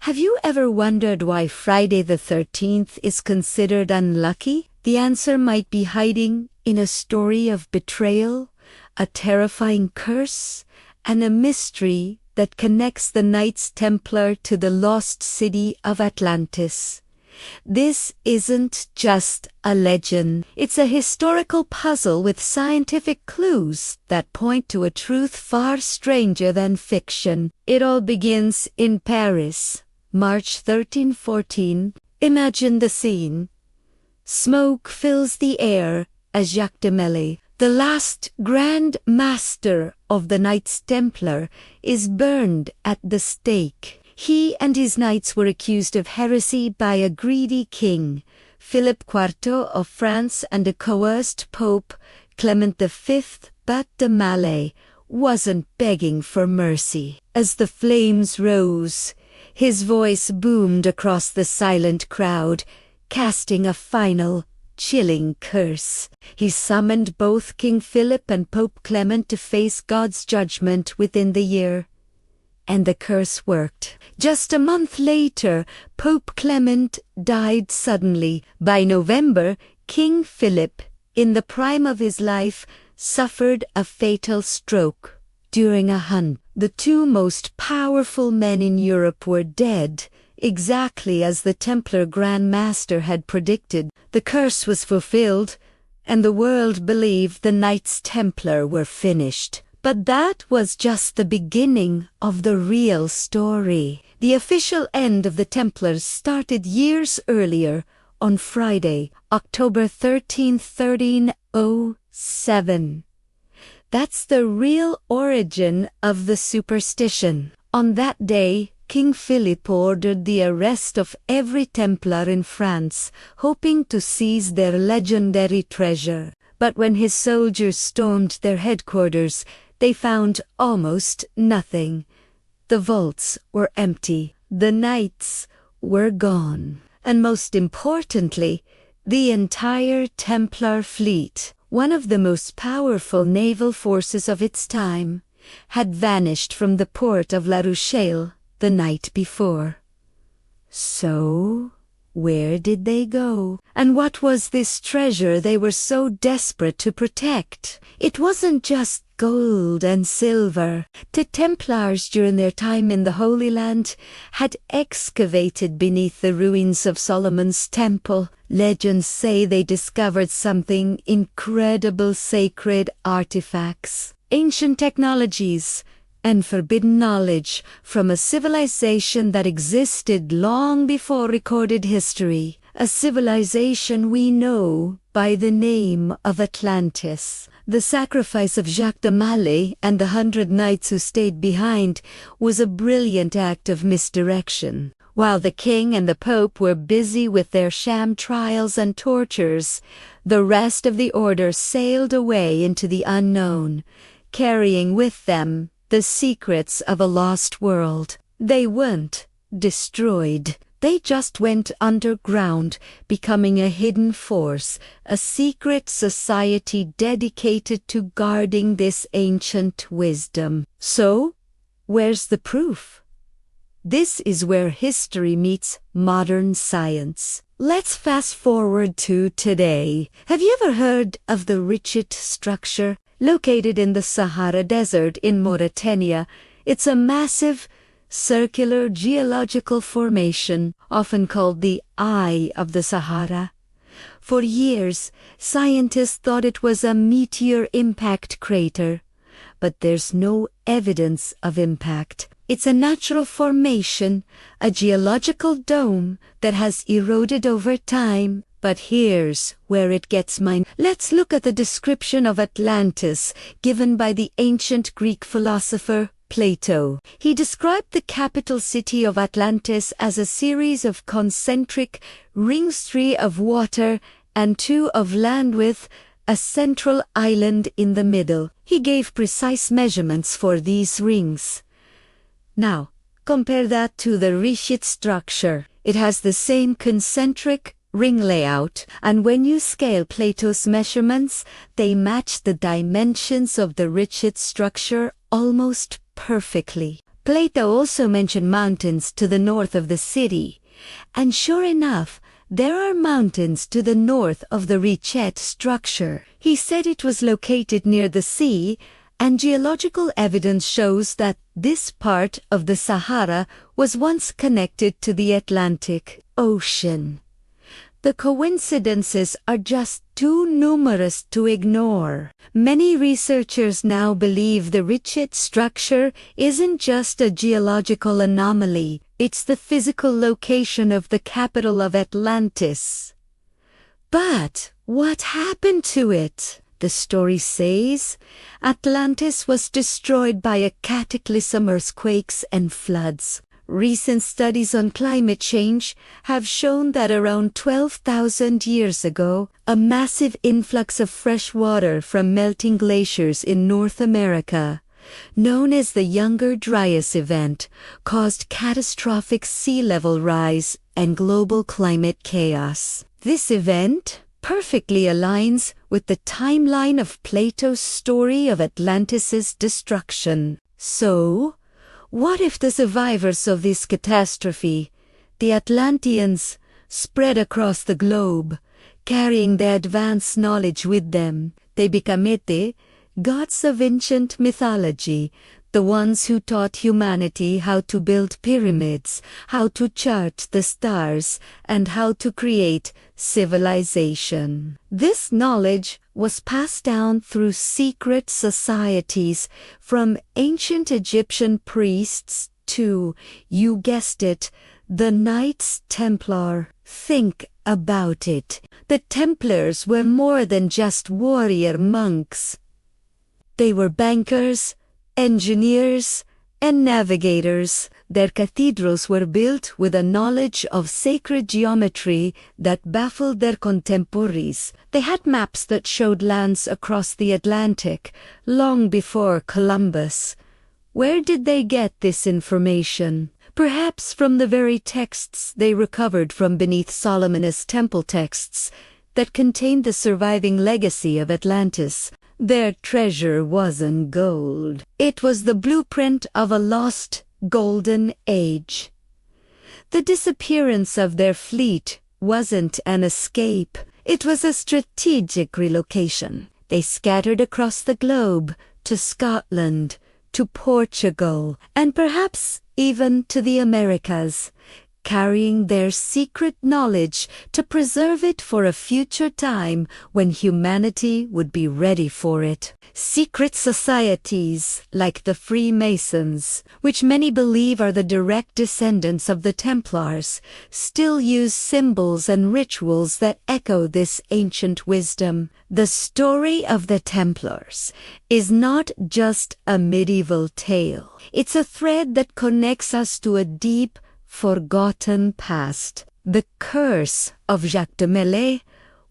Have you ever wondered why Friday the 13th is considered unlucky? The answer might be hiding in a story of betrayal, a terrifying curse, and a mystery that connects the Knights Templar to the lost city of Atlantis. This isn't just a legend. It's a historical puzzle with scientific clues that point to a truth far stranger than fiction. It all begins in Paris, March 1314. Imagine the scene. Smoke fills the air as Jacques de Melly, the last Grand Master of the Knights Templar, is burned at the stake. He and his knights were accused of heresy by a greedy king, Philip IV of France, and a coerced Pope, Clement V, but de Melly wasn't begging for mercy. As the flames rose, his voice boomed across the silent crowd, casting a final, chilling curse. He summoned both King Philip and Pope Clement to face God's judgment within the year. And the curse worked. Just a month later, Pope Clement died suddenly. By November, King Philip, in the prime of his life, suffered a fatal stroke during a hunt. The two most powerful men in Europe were dead, exactly as the Templar Grand Master had predicted. The curse was fulfilled, and the world believed the Knights Templar were finished. But that was just the beginning of the real story. The official end of the Templars started years earlier, on Friday, October 13, 1307. That's the real origin of the superstition. On that day, King Philip ordered the arrest of every Templar in France, hoping to seize their legendary treasure. But when his soldiers stormed their headquarters, they found almost nothing. The vaults were empty. The knights were gone. And most importantly, the entire Templar fleet, one of the most powerful naval forces of its time, had vanished from the port of La Rochelle the night before. So, where did they go? And what was this treasure they were so desperate to protect? It wasn't just gold and silver. The Templars, during their time in the Holy Land, had excavated beneath the ruins of Solomon's temple. Legends say they discovered something incredible: sacred artifacts, ancient technologies, and forbidden knowledge from a civilization that existed long before recorded history. A civilization we know by the name of Atlantis. The sacrifice of Jacques de Melly and the 100 knights who stayed behind was a brilliant act of misdirection. While the king and the pope were busy with their sham trials and tortures, the rest of the order sailed away into the unknown, carrying with them the secrets of a lost world. They weren't destroyed. They just went underground, becoming a hidden force, a secret society dedicated to guarding this ancient wisdom. So, where's the proof? This is where history meets modern science. Let's fast forward to today. Have you ever heard of the Richat Structure? Located in the Sahara Desert in Mauritania, it's a massive, circular geological formation, often called the Eye of the Sahara. For years, scientists thought it was a meteor impact crater, but there's no evidence of impact. It's a natural formation, a geological dome that has eroded over time. But here's where it gets mine. Let's look at the description of Atlantis given by the ancient Greek philosopher Plato. He described the capital city of Atlantis as a series of concentric rings, 3 of water and 2 of land, with a central island in the middle. He gave precise measurements for these rings. Now, compare that to the Richat Structure. It has the same concentric ring layout, and when you scale Plato's measurements, they match the dimensions of the Richat Structure almost perfectly. Plato also mentioned mountains to the north of the city, and sure enough, there are mountains to the north of the Richat Structure. He said it was located near the sea, and geological evidence shows that this part of the Sahara was once connected to the Atlantic Ocean. The coincidences are just too numerous to ignore. Many researchers now believe the Richat Structure isn't just a geological anomaly, it's the physical location of the capital of Atlantis. But what happened to it? The story says Atlantis was destroyed by a cataclysm, earthquakes and floods. Recent studies on climate change have shown that around 12,000 years ago, a massive influx of fresh water from melting glaciers in North America, known as the Younger Dryas event, caused catastrophic sea level rise and global climate chaos. This event perfectly aligns with the timeline of Plato's story of Atlantis' destruction. So, what if the survivors of this catastrophe, the Atlanteans, spread across the globe, carrying their advanced knowledge with them? They become gods of ancient mythology, the ones who taught humanity how to build pyramids, how to chart the stars, and how to create civilization. This knowledge was passed down through secret societies, from ancient Egyptian priests to, you guessed it, the Knights Templar. Think about it. The Templars were more than just warrior monks. They were bankers, engineers, and navigators. Their cathedrals were built with a knowledge of sacred geometry that baffled their contemporaries. They had maps that showed lands across the Atlantic long before Columbus. Where did they get this information? Perhaps from the very texts they recovered from beneath Solomon's temple texts that contained the surviving legacy of Atlantis. Their treasure wasn't gold. It was the blueprint of a lost golden age. The disappearance of their fleet wasn't an escape. It was a strategic relocation. They scattered across the globe, to Scotland, to Portugal, and perhaps even to the Americas, carrying their secret knowledge to preserve it for a future time when humanity would be ready for it. Secret societies like the Freemasons, which many believe are the direct descendants of the Templars, still use symbols and rituals that echo this ancient wisdom. The story of the Templars is not just a medieval tale. It's a thread that connects us to a deep, forgotten past. The curse of Jacques de Molay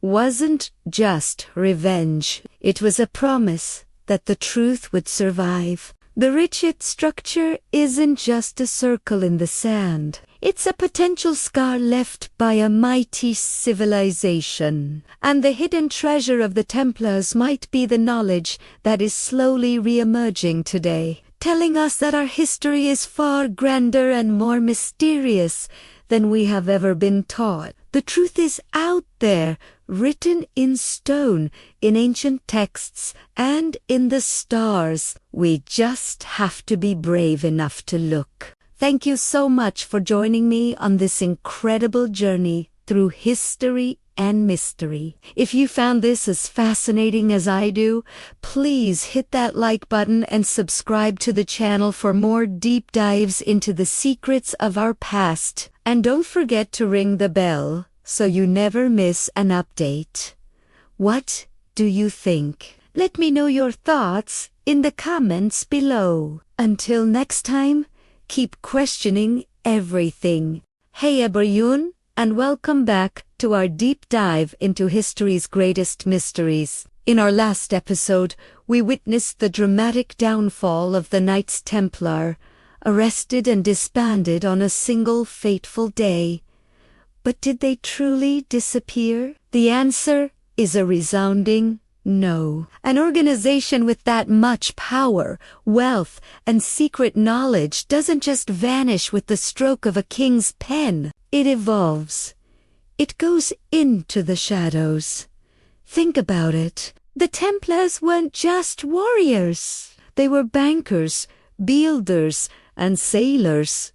wasn't just revenge. It was a promise that the truth would survive. The Richat Structure isn't just a circle in the sand. It's a potential scar left by a mighty civilization. And the hidden treasure of the Templars might be the knowledge that is slowly re-emerging today, telling us that our history is far grander and more mysterious than we have ever been taught. The truth is out there, written in stone, in ancient texts, and in the stars. We just have to be brave enough to look. Thank you so much for joining me on this incredible journey through history and mystery. If you found this as fascinating as I do, please hit that like button and subscribe to the channel for more deep dives into the secrets of our past. And don't forget to ring the bell so you never miss an update. What do you think? Let me know your thoughts in the comments below. Until next time, keep questioning everything. Hey everyone, and welcome back to our deep dive into history's greatest mysteries. In our last episode, we witnessed the dramatic downfall of the Knights Templar, arrested and disbanded on a single fateful day. But did they truly disappear? The answer is a resounding No, an organization with that much power, wealth, and secret knowledge doesn't just vanish with the stroke of a king's pen. It evolves. It goes into the shadows. Think about it. The Templars weren't just warriors. They were bankers, builders, and sailors.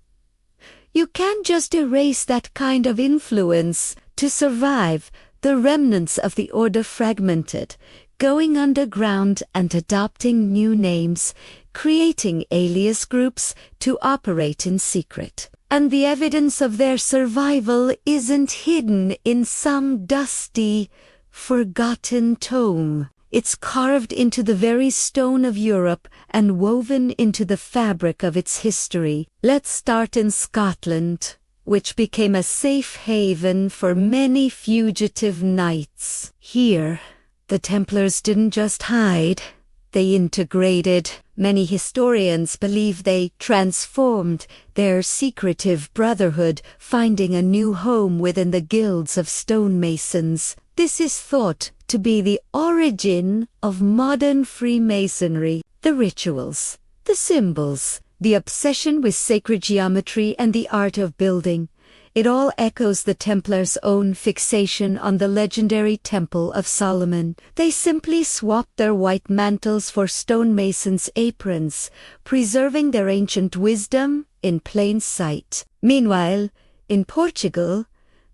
You can't just erase that kind of influence. To survive, the remnants of the order fragmented, going underground and adopting new names, creating alias groups to operate in secret. And the evidence of their survival isn't hidden in some dusty, forgotten tome. It's carved into the very stone of Europe and woven into the fabric of its history. Let's start in Scotland, which became a safe haven for many fugitive knights. Here, the Templars didn't just hide, they integrated. Many historians believe they transformed their secretive brotherhood, finding a new home within the guilds of stonemasons. This is thought to be the origin of modern Freemasonry. The rituals, the symbols, the obsession with sacred geometry and the art of building. It all echoes the Templars' own fixation on the legendary Temple of Solomon. They simply swapped their white mantles for stonemasons' aprons, preserving their ancient wisdom in plain sight. Meanwhile, in Portugal,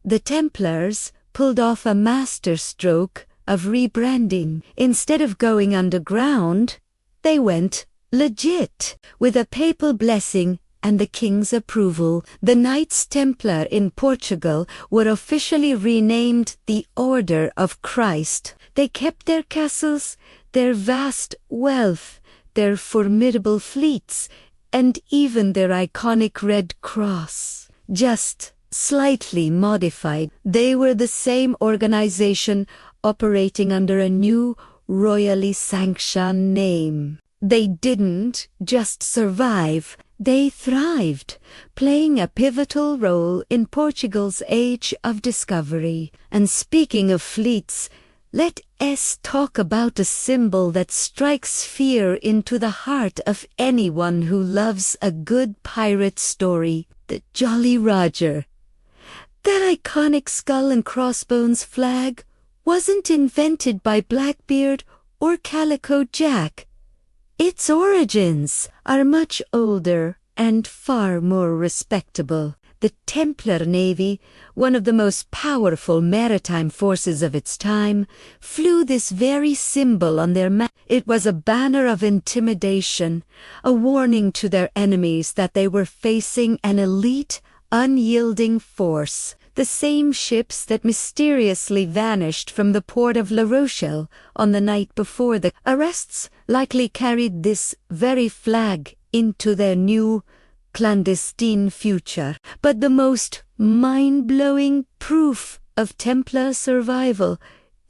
the Templars pulled off a masterstroke of rebranding. Instead of going underground, they went legit. With a papal blessing and the king's approval, the Knights Templar in Portugal were officially renamed the Order of Christ. They kept their castles, their vast wealth, their formidable fleets, and even their iconic red cross. Just slightly modified. They were the same organization operating under a new, royally sanctioned name. They didn't just survive, they thrived, playing a pivotal role in Portugal's age of discovery. And speaking of fleets, let us talk about a symbol that strikes fear into the heart of anyone who loves a good pirate story, the Jolly Roger. That iconic skull and crossbones flag wasn't invented by Blackbeard or Calico Jack. Its origins are much older and far more respectable. The Templar Navy, one of the most powerful maritime forces of its time, flew this very symbol on their map. It was a banner of intimidation, a warning to their enemies that they were facing an elite, unyielding force. The same ships that mysteriously vanished from the port of La Rochelle on the night before the arrests likely carried this very flag into their new, clandestine future. But the most mind-blowing proof of Templar survival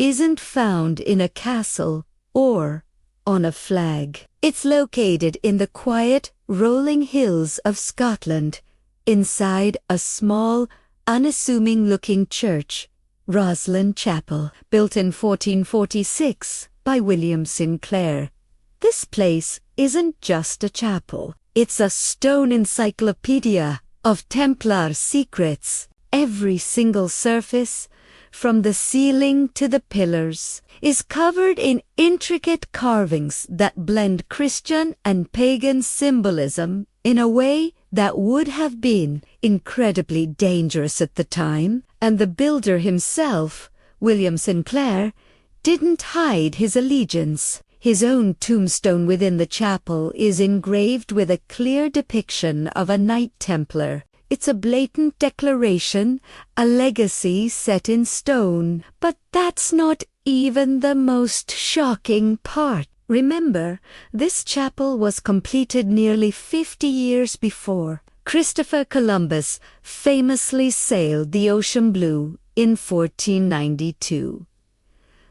isn't found in a castle or on a flag. It's located in the quiet, rolling hills of Scotland, inside a small, unassuming-looking church, Roslin Chapel, built in 1446 by William Sinclair. This place isn't just a chapel. It's a stone encyclopedia of Templar secrets. Every single surface, from the ceiling to the pillars, is covered in intricate carvings that blend Christian and pagan symbolism in a way that would have been incredibly dangerous at the time. And the builder himself, William Sinclair, didn't hide his allegiance. His own tombstone within the chapel is engraved with a clear depiction of a Knight Templar. It's a blatant declaration, a legacy set in stone. But that's not even the most shocking part. Remember, this chapel was completed nearly 50 years before. Christopher Columbus famously sailed the ocean blue in 1492.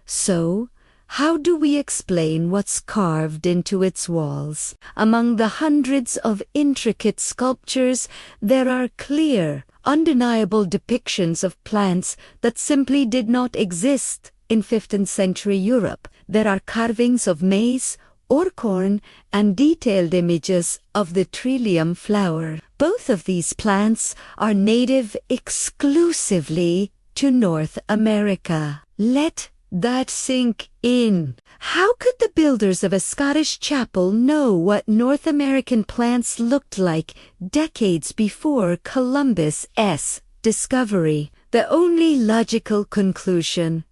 So, how do we explain what's carved into its walls? Among the hundreds of intricate sculptures, there are clear, undeniable depictions of plants that simply did not exist in 15th century Europe, there are carvings of maize or corn and detailed images of the trillium flower. Both of these plants are native exclusively to North America. Let that sink in. How could the builders of a Scottish chapel know what North American plants looked like decades before Columbus's discovery? The only logical conclusion,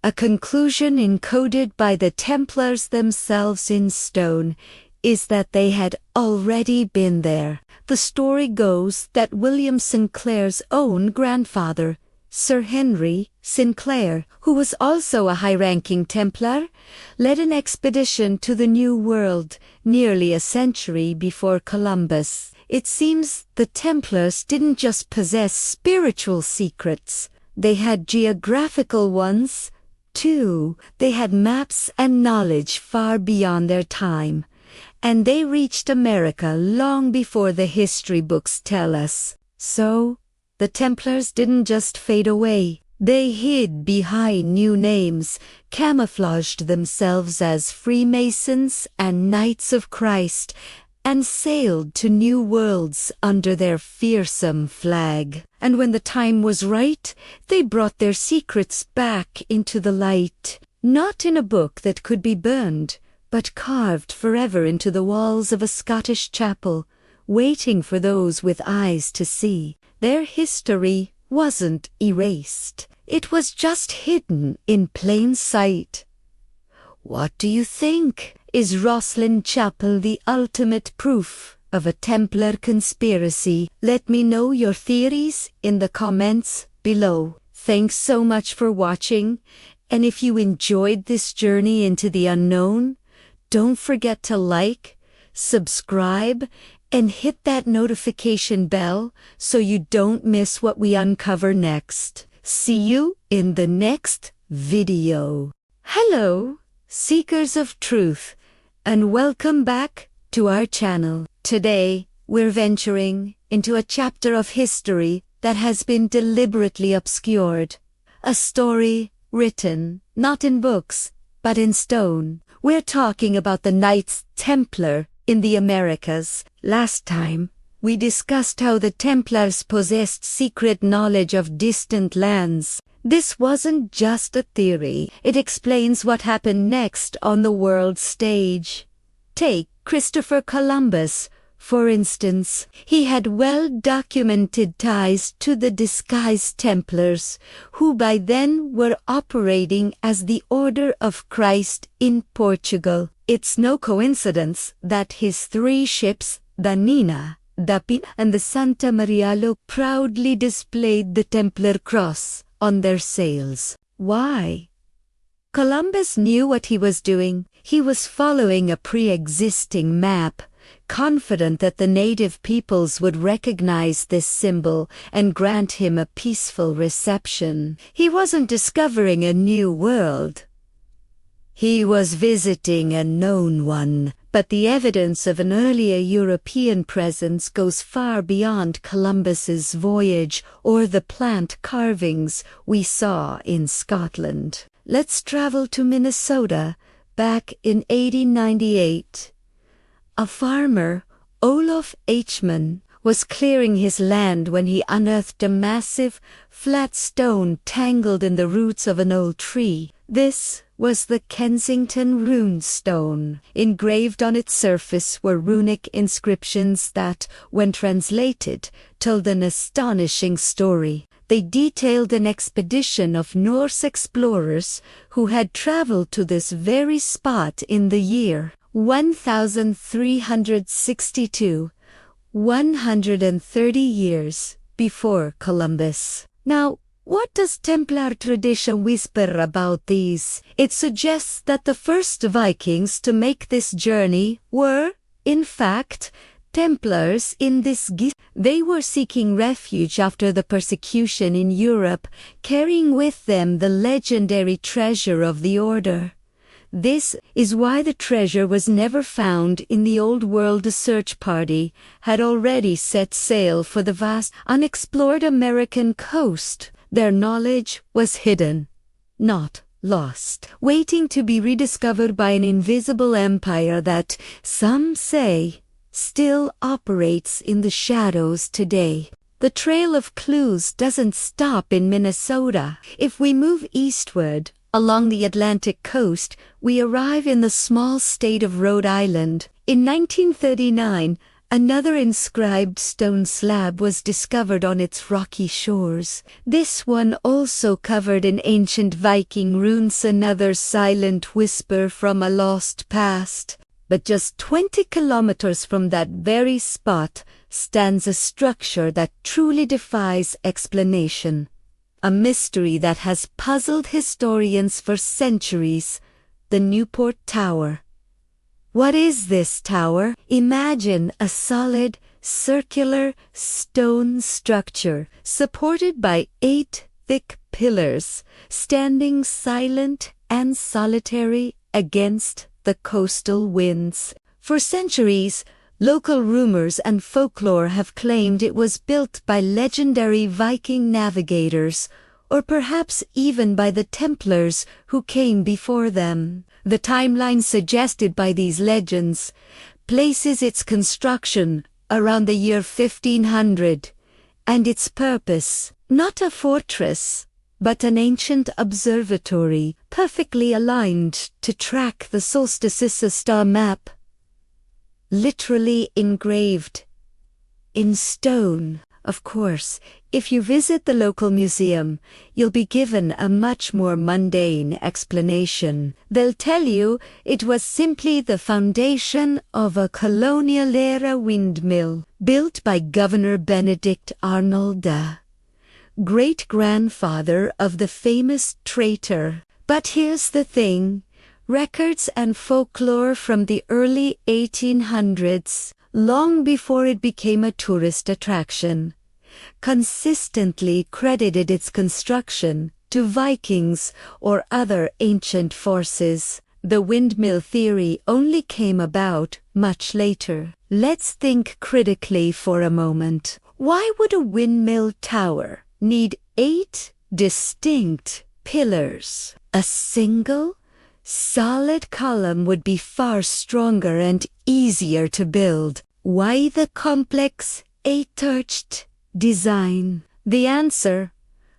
a conclusion encoded by the Templars themselves in stone, is that they had already been there. The story goes that William Sinclair's own grandfather, Sir Henry Sinclair, who was also a high-ranking Templar, led an expedition to the New World nearly a century before Columbus. It seems the Templars didn't just possess spiritual secrets, they had geographical ones, too. They had maps and knowledge far beyond their time, and they reached America long before the history books tell us. So, the Templars didn't just fade away. They hid behind new names, camouflaged themselves as Freemasons and Knights of Christ, and sailed to new worlds under their fearsome flag. And when the time was right, they brought their secrets back into the light, not in a book that could be burned, but carved forever into the walls of a Scottish chapel, waiting for those with eyes to see. Their history wasn't erased. It was just hidden in plain sight. What do you think? Is Rosslyn Chapel the ultimate proof of a Templar conspiracy? Let me know your theories in the comments below. Thanks so much for watching, and if you enjoyed this journey into the unknown, don't forget to like, subscribe, and hit that notification bell so you don't miss what we uncover next. See you in the next video. Hello, seekers of truth, and welcome back to our channel. Today, we're venturing into a chapter of history that has been deliberately obscured. A story written, not in books, but in stone. We're talking about the Knights Templar in the Americas. Last time, we discussed how the Templars possessed secret knowledge of distant lands. This wasn't just a theory. It explains what happened next on the world stage. Take Christopher Columbus, for instance. He had well-documented ties to the disguised Templars, who by then were operating as the Order of Christ in Portugal. It's no coincidence that his 3 ships, the Nina, the Pinta, and the Santa Maria, proudly displayed the Templar cross on their sails. Why? Columbus knew what he was doing. He was following a pre-existing map, confident that the native peoples would recognize this symbol and grant him a peaceful reception. He wasn't discovering a new world. He was visiting a known one, but the evidence of an earlier European presence goes far beyond Columbus's voyage or the plant carvings we saw in Scotland. Let's travel to Minnesota, back in 1898. A farmer, Olaf Eichmann, was clearing his land when he unearthed a massive, flat stone tangled in the roots of an old tree. This was the Kensington Rune Stone. Engraved on its surface were runic inscriptions that, when translated, told an astonishing story. They detailed an expedition of Norse explorers who had traveled to this very spot in the year 1362, 130 years before Columbus. Now, what does Templar tradition whisper about these? It suggests that the first Vikings to make this journey were, in fact, Templars in disguise. They were seeking refuge after the persecution in Europe, carrying with them the legendary treasure of the order. This is why the treasure was never found in the Old World. A search party had already set sail for the vast, unexplored American coast. Their knowledge was hidden, not lost, waiting to be rediscovered by an invisible empire that, some say, still operates in the shadows today. The trail of clues doesn't stop in Minnesota. If we move eastward, along the Atlantic coast, we arrive in the small state of Rhode Island. In 1939, another inscribed stone slab was discovered on its rocky shores. This one also covered in ancient Viking runes, another silent whisper from a lost past. But just 20 kilometers from that very spot stands a structure that truly defies explanation. A mystery that has puzzled historians for centuries, the Newport Tower. What is this tower? Imagine a solid, circular stone structure supported by 8 thick pillars, standing silent and solitary against the coastal winds. For centuries, local rumors and folklore have claimed it was built by legendary Viking navigators, or perhaps even by the Templars who came before them. The timeline suggested by these legends places its construction around the year 1500, and its purpose, not a fortress, but an ancient observatory, perfectly aligned to track the solstice's star map, literally engraved in stone. Of course, if you visit the local museum, you'll be given a much more mundane explanation. They'll tell you it was simply the foundation of a colonial-era windmill built by Governor Benedict Arnold, great-grandfather of the famous traitor. But here's the thing. Records and folklore from the early 1800s, long before it became a tourist attraction, consistently credited its construction to Vikings or other ancient forces. The windmill theory only came about much later. Let's think critically for a moment. Why would a windmill tower need 8 distinct pillars? A single, solid column would be far stronger and easier to build. Why the complex 8-arched design? The answer,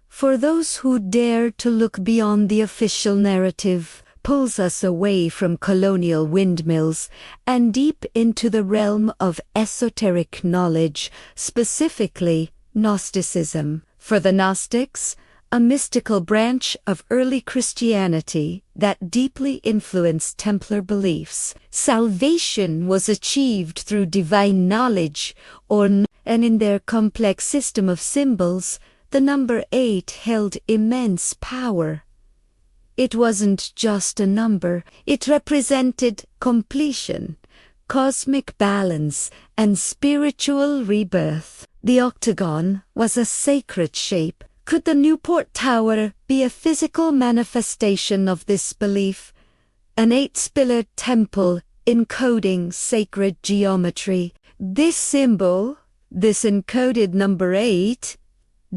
for those who dare to look beyond the official narrative, pulls us away from colonial windmills and deep into the realm of esoteric knowledge, specifically Gnosticism. For the Gnostics, a mystical branch of early Christianity that deeply influenced Templar beliefs, salvation was achieved through divine knowledge, and in their complex system of symbols, the number 8 held immense power. It wasn't just a number, it represented completion, cosmic balance, and spiritual rebirth. The octagon was a sacred shape. Could the Newport Tower be a physical manifestation of this belief? An 8-pillared temple encoding sacred geometry. This symbol, this encoded number 8,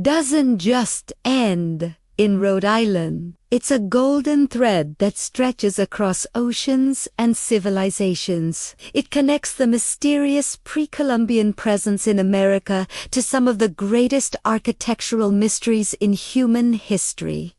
doesn't just end in Rhode Island. It's a golden thread that stretches across oceans and civilizations. It connects the mysterious pre-Columbian presence in America to some of the greatest architectural mysteries in human history.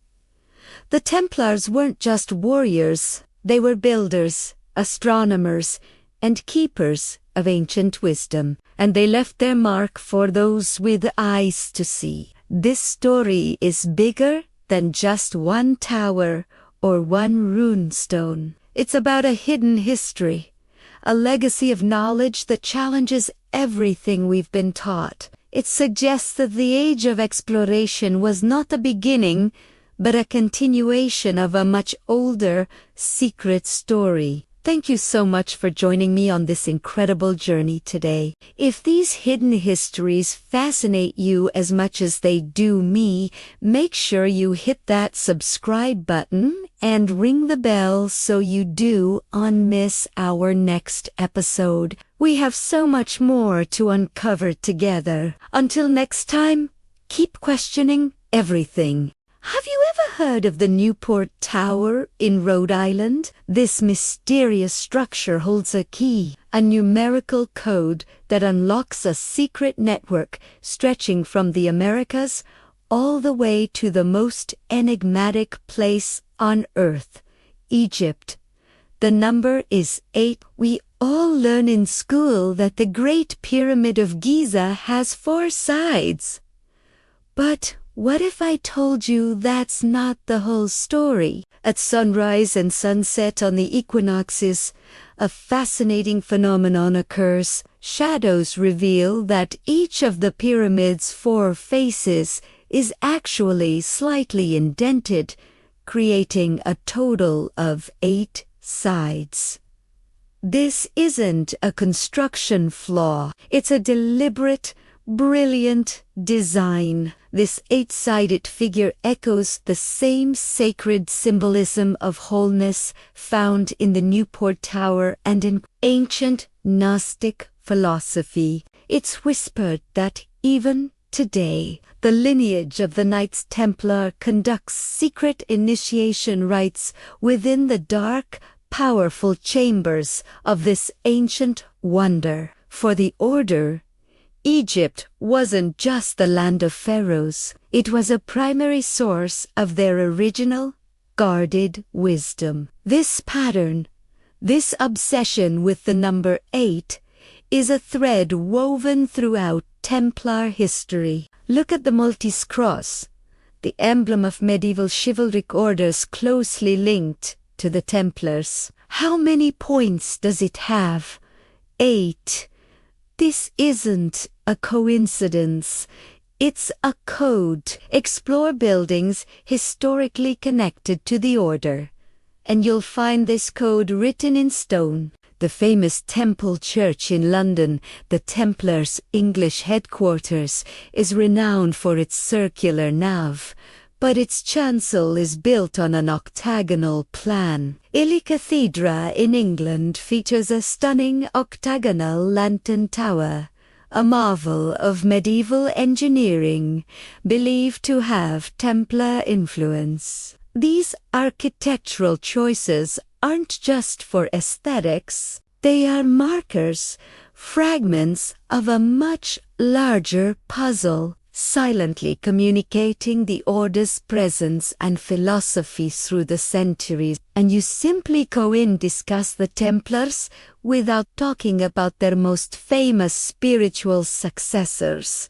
The Templars weren't just warriors, they were builders, astronomers, and keepers of ancient wisdom, and they left their mark for those with eyes to see. This story is bigger than just one tower or one rune stone. It's about a hidden history, a legacy of knowledge that challenges everything we've been taught. It suggests that the age of exploration was not the beginning, but a continuation of a much older, secret story. Thank you so much for joining me on this incredible journey today. If these hidden histories fascinate you as much as they do me, make sure you hit that subscribe button and ring the bell so you do not miss our next episode. We have so much more to uncover together. Until next time, keep questioning everything. Have you ever heard of the Newport Tower in Rhode Island? This mysterious structure holds a key, a numerical code that unlocks a secret network stretching from the Americas all the way to the most enigmatic place on Earth, Egypt. The number is 8. We all learn in school that the Great Pyramid of Giza has 4 sides. But what if I told you that's not the whole story? At sunrise and sunset on the equinoxes, a fascinating phenomenon occurs. Shadows reveal that each of the pyramid's 4 faces is actually slightly indented, creating a total of 8 sides. This isn't a construction flaw. It's a deliberate, brilliant design. This 8-sided figure echoes the same sacred symbolism of wholeness found in the Newport Tower and in ancient Gnostic philosophy. It's whispered that even today, the lineage of the Knights Templar conducts secret initiation rites within the dark, powerful chambers of this ancient wonder. For the order, Egypt wasn't just the land of pharaohs. It was a primary source of their original, guarded wisdom. This pattern, this obsession with the number 8, is a thread woven throughout Templar history. Look at the Maltese cross, the emblem of medieval chivalric orders closely linked to the Templars. How many points does it have? 8. This isn't a coincidence. It's a code. Explore buildings historically connected to the order, and you'll find this code written in stone. The famous Temple Church in London, the Templars' English headquarters, is renowned for its circular nave, but its chancel is built on an octagonal plan. Ely Cathedra in England features a stunning octagonal lantern tower, a marvel of medieval engineering, believed to have Templar influence. These architectural choices aren't just for aesthetics, they are markers, fragments of a much larger puzzle, silently communicating the order's presence and philosophy through the centuries. And you simply go in discuss the Templars without talking about their most famous spiritual successors,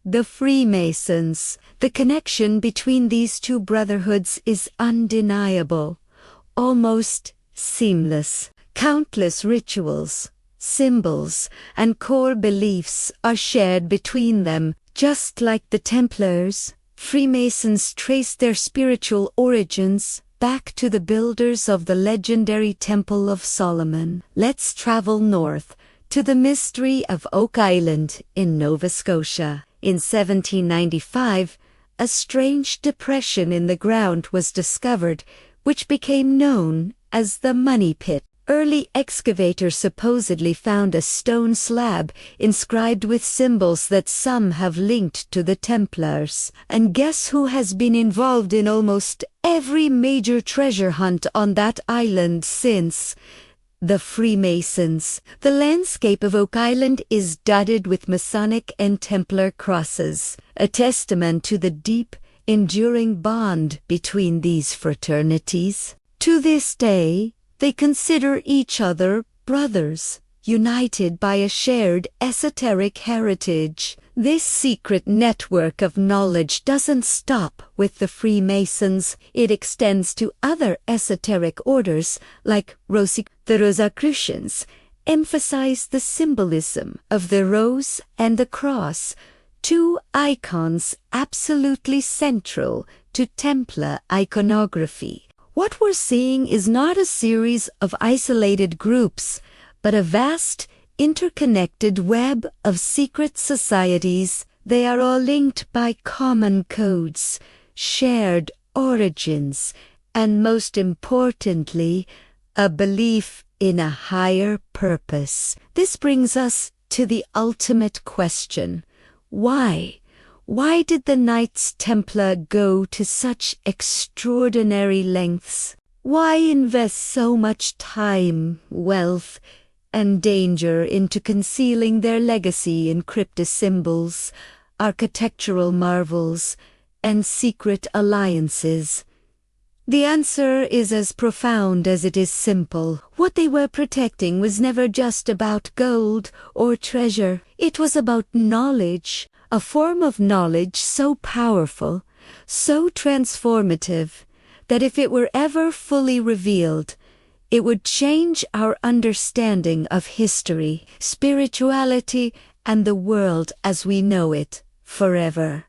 the Freemasons. The connection between these two brotherhoods is undeniable, almost seamless. Countless rituals, symbols, and core beliefs are shared between them. Just like the Templars, Freemasons trace their spiritual origins back to the builders of the legendary Temple of Solomon. Let's travel north to the mystery of Oak Island in Nova Scotia. In 1795, a strange depression in the ground was discovered, which became known as the Money Pit. Early excavators supposedly found a stone slab inscribed with symbols that some have linked to the Templars. And guess who has been involved in almost every major treasure hunt on that island since? The Freemasons. The landscape of Oak Island is dotted with Masonic and Templar crosses, a testament to the deep, enduring bond between these fraternities. To this day, they consider each other brothers, united by a shared esoteric heritage. This secret network of knowledge doesn't stop with the Freemasons. It extends to other esoteric orders like the Rosicrucians, emphasize the symbolism of the rose and the cross, two icons absolutely central to Templar iconography. What we're seeing is not a series of isolated groups, but a vast, interconnected web of secret societies. They are all linked by common codes, shared origins, and most importantly, a belief in a higher purpose. This brings us to the ultimate question. Why? Why did the Knights Templar go to such extraordinary lengths? Why invest so much time, wealth, and danger into concealing their legacy in cryptic symbols, architectural marvels, and secret alliances? The answer is as profound as it is simple. What they were protecting was never just about gold or treasure. It was about knowledge, a form of knowledge so powerful, so transformative, that if it were ever fully revealed, it would change our understanding of history, spirituality, and the world as we know it forever.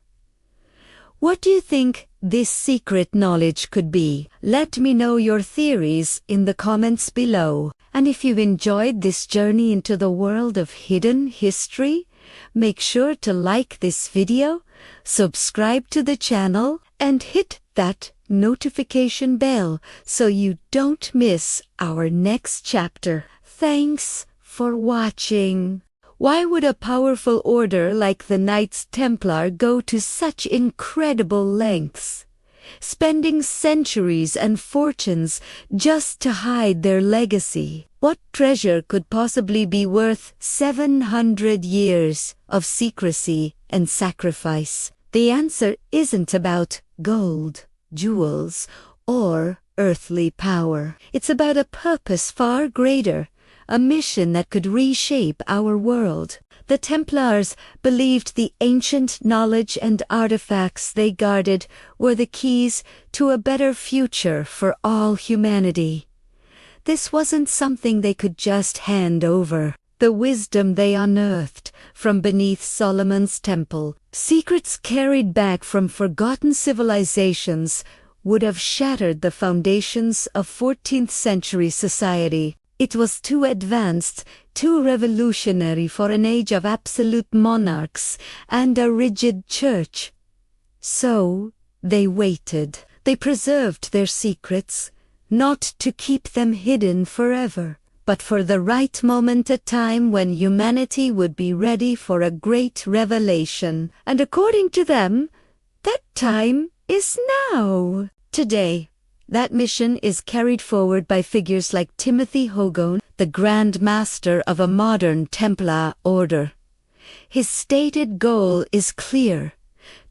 What do you think this secret knowledge could be? Let me know your theories in the comments below. And if you've enjoyed this journey into the world of hidden history, make sure to like this video, subscribe to the channel, and hit that notification bell so you don't miss our next chapter. Thanks for watching. Why would a powerful order like the Knights Templar go to such incredible lengths, spending centuries and fortunes just to hide their legacy? What treasure could possibly be worth 700 years of secrecy and sacrifice? The answer isn't about gold, jewels, or earthly power. It's about a purpose far greater, a mission that could reshape our world. The Templars believed the ancient knowledge and artifacts they guarded were the keys to a better future for all humanity. This wasn't something they could just hand over. The wisdom they unearthed from beneath Solomon's temple, secrets carried back from forgotten civilizations, would have shattered the foundations of 14th century society. It was too advanced, too revolutionary for an age of absolute monarchs and a rigid church. So they waited. They preserved their secrets, not to keep them hidden forever, but for the right moment, a time when humanity would be ready for a great revelation. And according to them, that time is now. Today, that mission is carried forward by figures like Timothy Hogan, the Grand Master of a modern Templar order. His stated goal is clear: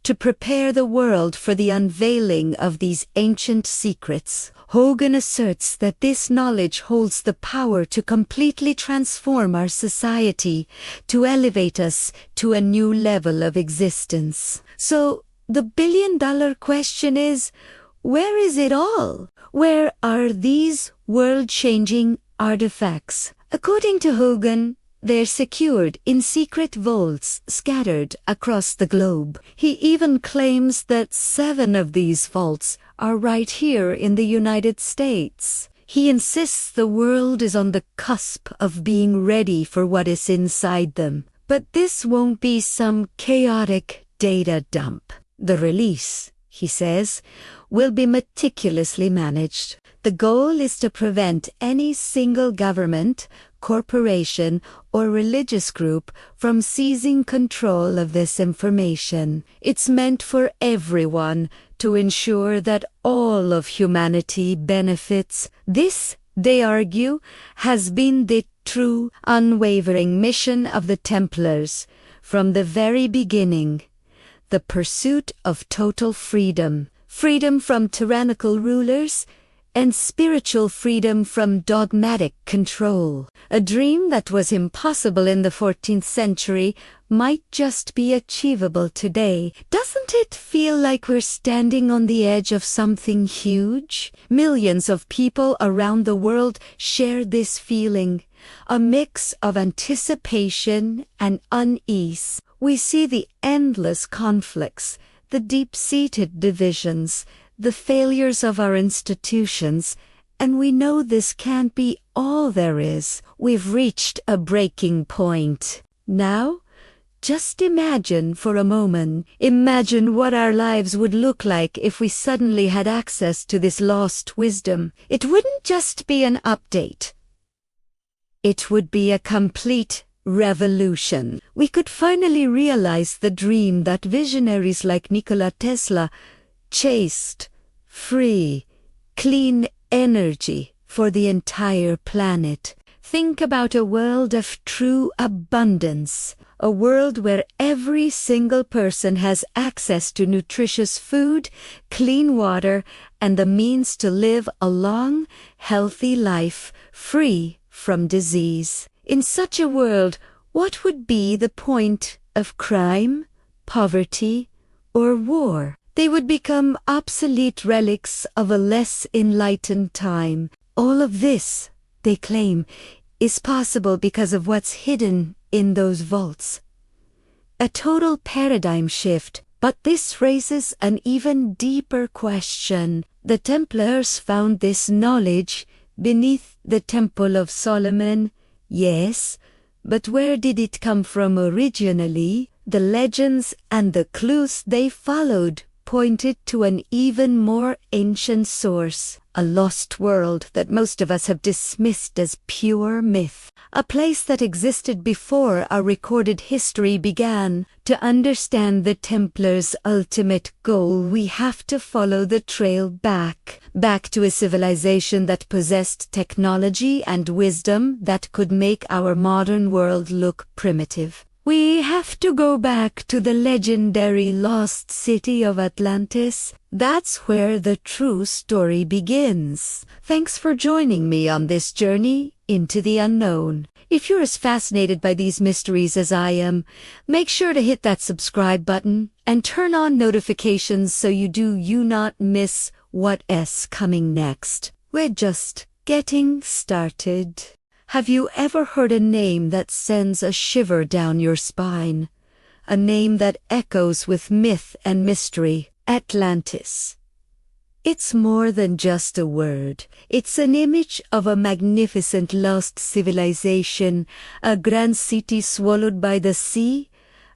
to prepare the world for the unveiling of these ancient secrets. Hogan asserts that this knowledge holds the power to completely transform our society, to elevate us to a new level of existence. So, the billion-dollar question is, where is it all? Where are these world-changing artifacts? According to Hogan, they're secured in secret vaults scattered across the globe. He even claims that 7 of these vaults are right here in the United States. He insists the world is on the cusp of being ready for what is inside them. But this won't be some chaotic data dump. The release, he says, will be meticulously managed. The goal is to prevent any single government, corporation, or religious group from seizing control of this information. It's meant for everyone, to ensure that all of humanity benefits. This, they argue, has been the true, unwavering mission of the Templars from the very beginning. The pursuit of total freedom. Freedom from tyrannical rulers, and spiritual freedom from dogmatic control. A dream that was impossible in the 14th century might just be achievable today. Doesn't it feel like we're standing on the edge of something huge? Millions of people around the world share this feeling, a mix of anticipation and unease. We see the endless conflicts, the deep-seated divisions, the failures of our institutions, and we know this can't be all there is. We've reached a breaking point. Now, just imagine for a moment, imagine what our lives would look like if we suddenly had access to this lost wisdom. It wouldn't just be an update. It would be a complete revolution. We could finally realize the dream that visionaries like Nikola Tesla chased: free, clean energy for the entire planet. Think about a world of true abundance, a world where every single person has access to nutritious food, clean water, and the means to live a long, healthy life free from disease. In such a world, what would be the point of crime, poverty, or war? They would become obsolete relics of a less enlightened time. All of this, they claim, is possible because of what's hidden in those vaults. A total paradigm shift, but this raises an even deeper question. The Templars found this knowledge beneath the Temple of Solomon, yes, but where did it come from originally? The legends and the clues they followed pointed to an even more ancient source, a lost world that most of us have dismissed as pure myth, a place that existed before our recorded history began. To understand the Templars' ultimate goal, we have to follow the trail back to a civilization that possessed technology and wisdom that could make our modern world look primitive. We have to go back to the legendary lost city of Atlantis. That's where the true story begins. Thanks for joining me on this journey into the unknown. If you're as fascinated by these mysteries as I am, make sure to hit that subscribe button and turn on notifications so you not miss what's coming next. We're just getting started. Have you ever heard a name that sends a shiver down your spine? A name that echoes with myth and mystery: Atlantis. It's more than just a word. It's an image of a magnificent lost civilization, a grand city swallowed by the sea,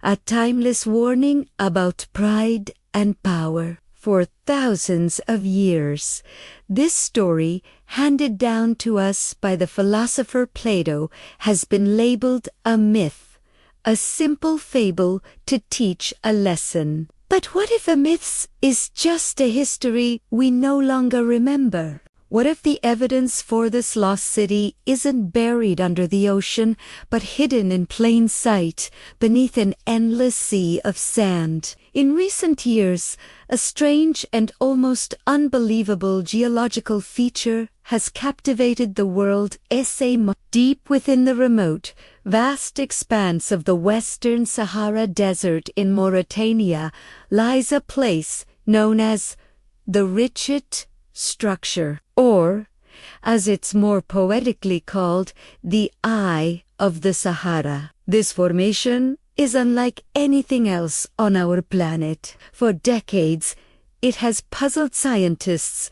a timeless warning about pride and power. For thousands of years, this story, handed down to us by the philosopher Plato, has been labeled a myth, a simple fable to teach a lesson. But what if a myth is just a history we no longer remember? What if the evidence for this lost city isn't buried under the ocean, but hidden in plain sight beneath an endless sea of sand? In recent years, a strange and almost unbelievable geological feature has captivated the world. Deep within the remote, vast expanse of the Western Sahara Desert in Mauritania lies a place known as the Richat Structure, or, as it's more poetically called, the Eye of the Sahara. This formation is unlike anything else on our planet. For decades, it has puzzled scientists,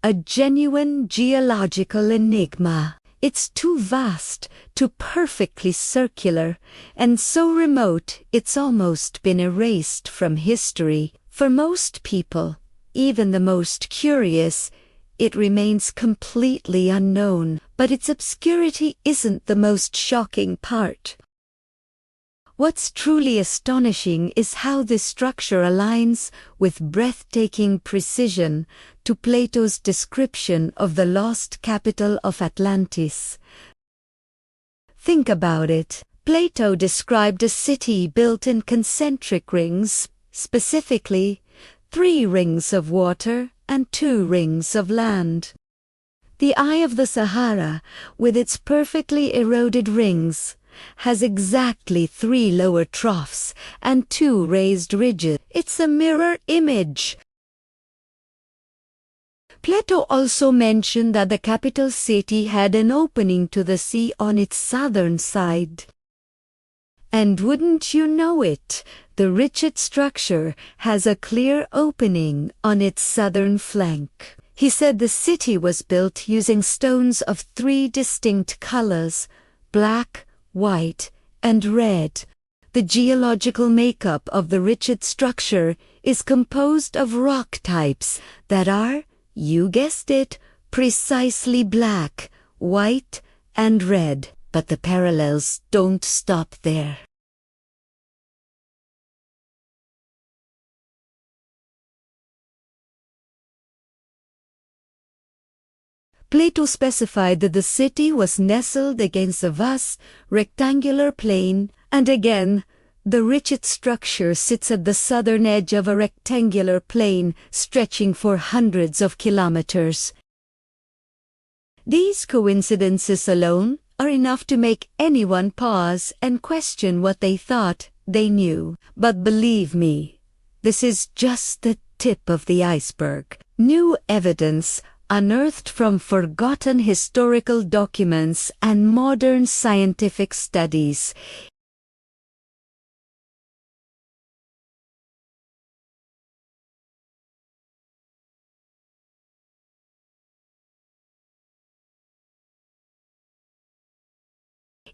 a genuine geological enigma. It's too vast, too perfectly circular, and so remote it's almost been erased from history. For most people, even the most curious, it remains completely unknown. But its obscurity isn't the most shocking part. What's truly astonishing is how this structure aligns with breathtaking precision to Plato's description of the lost capital of Atlantis. Think about it. Plato described a city built in concentric rings, specifically 3 rings of water and 2 rings of land. The Eye of the Sahara, with its perfectly eroded rings, has exactly 3 lower troughs and 2 raised ridges. It's a mirror image. Plato also mentioned that the capital city had an opening to the sea on its southern side. And wouldn't you know it, the Richat Structure has a clear opening on its southern flank. He said the city was built using stones of 3 distinct colors: black, white, and red. The geological makeup of the Richat Structure is composed of rock types that are, you guessed it, precisely black, white, and red. But the parallels don't stop there. Plato specified that the city was nestled against a vast, rectangular plain, and again, the Richat Structure sits at the southern edge of a rectangular plain stretching for hundreds of kilometers. These coincidences alone are enough to make anyone pause and question what they thought they knew. But believe me, this is just the tip of the iceberg. New evidence unearthed from forgotten historical documents and modern scientific studies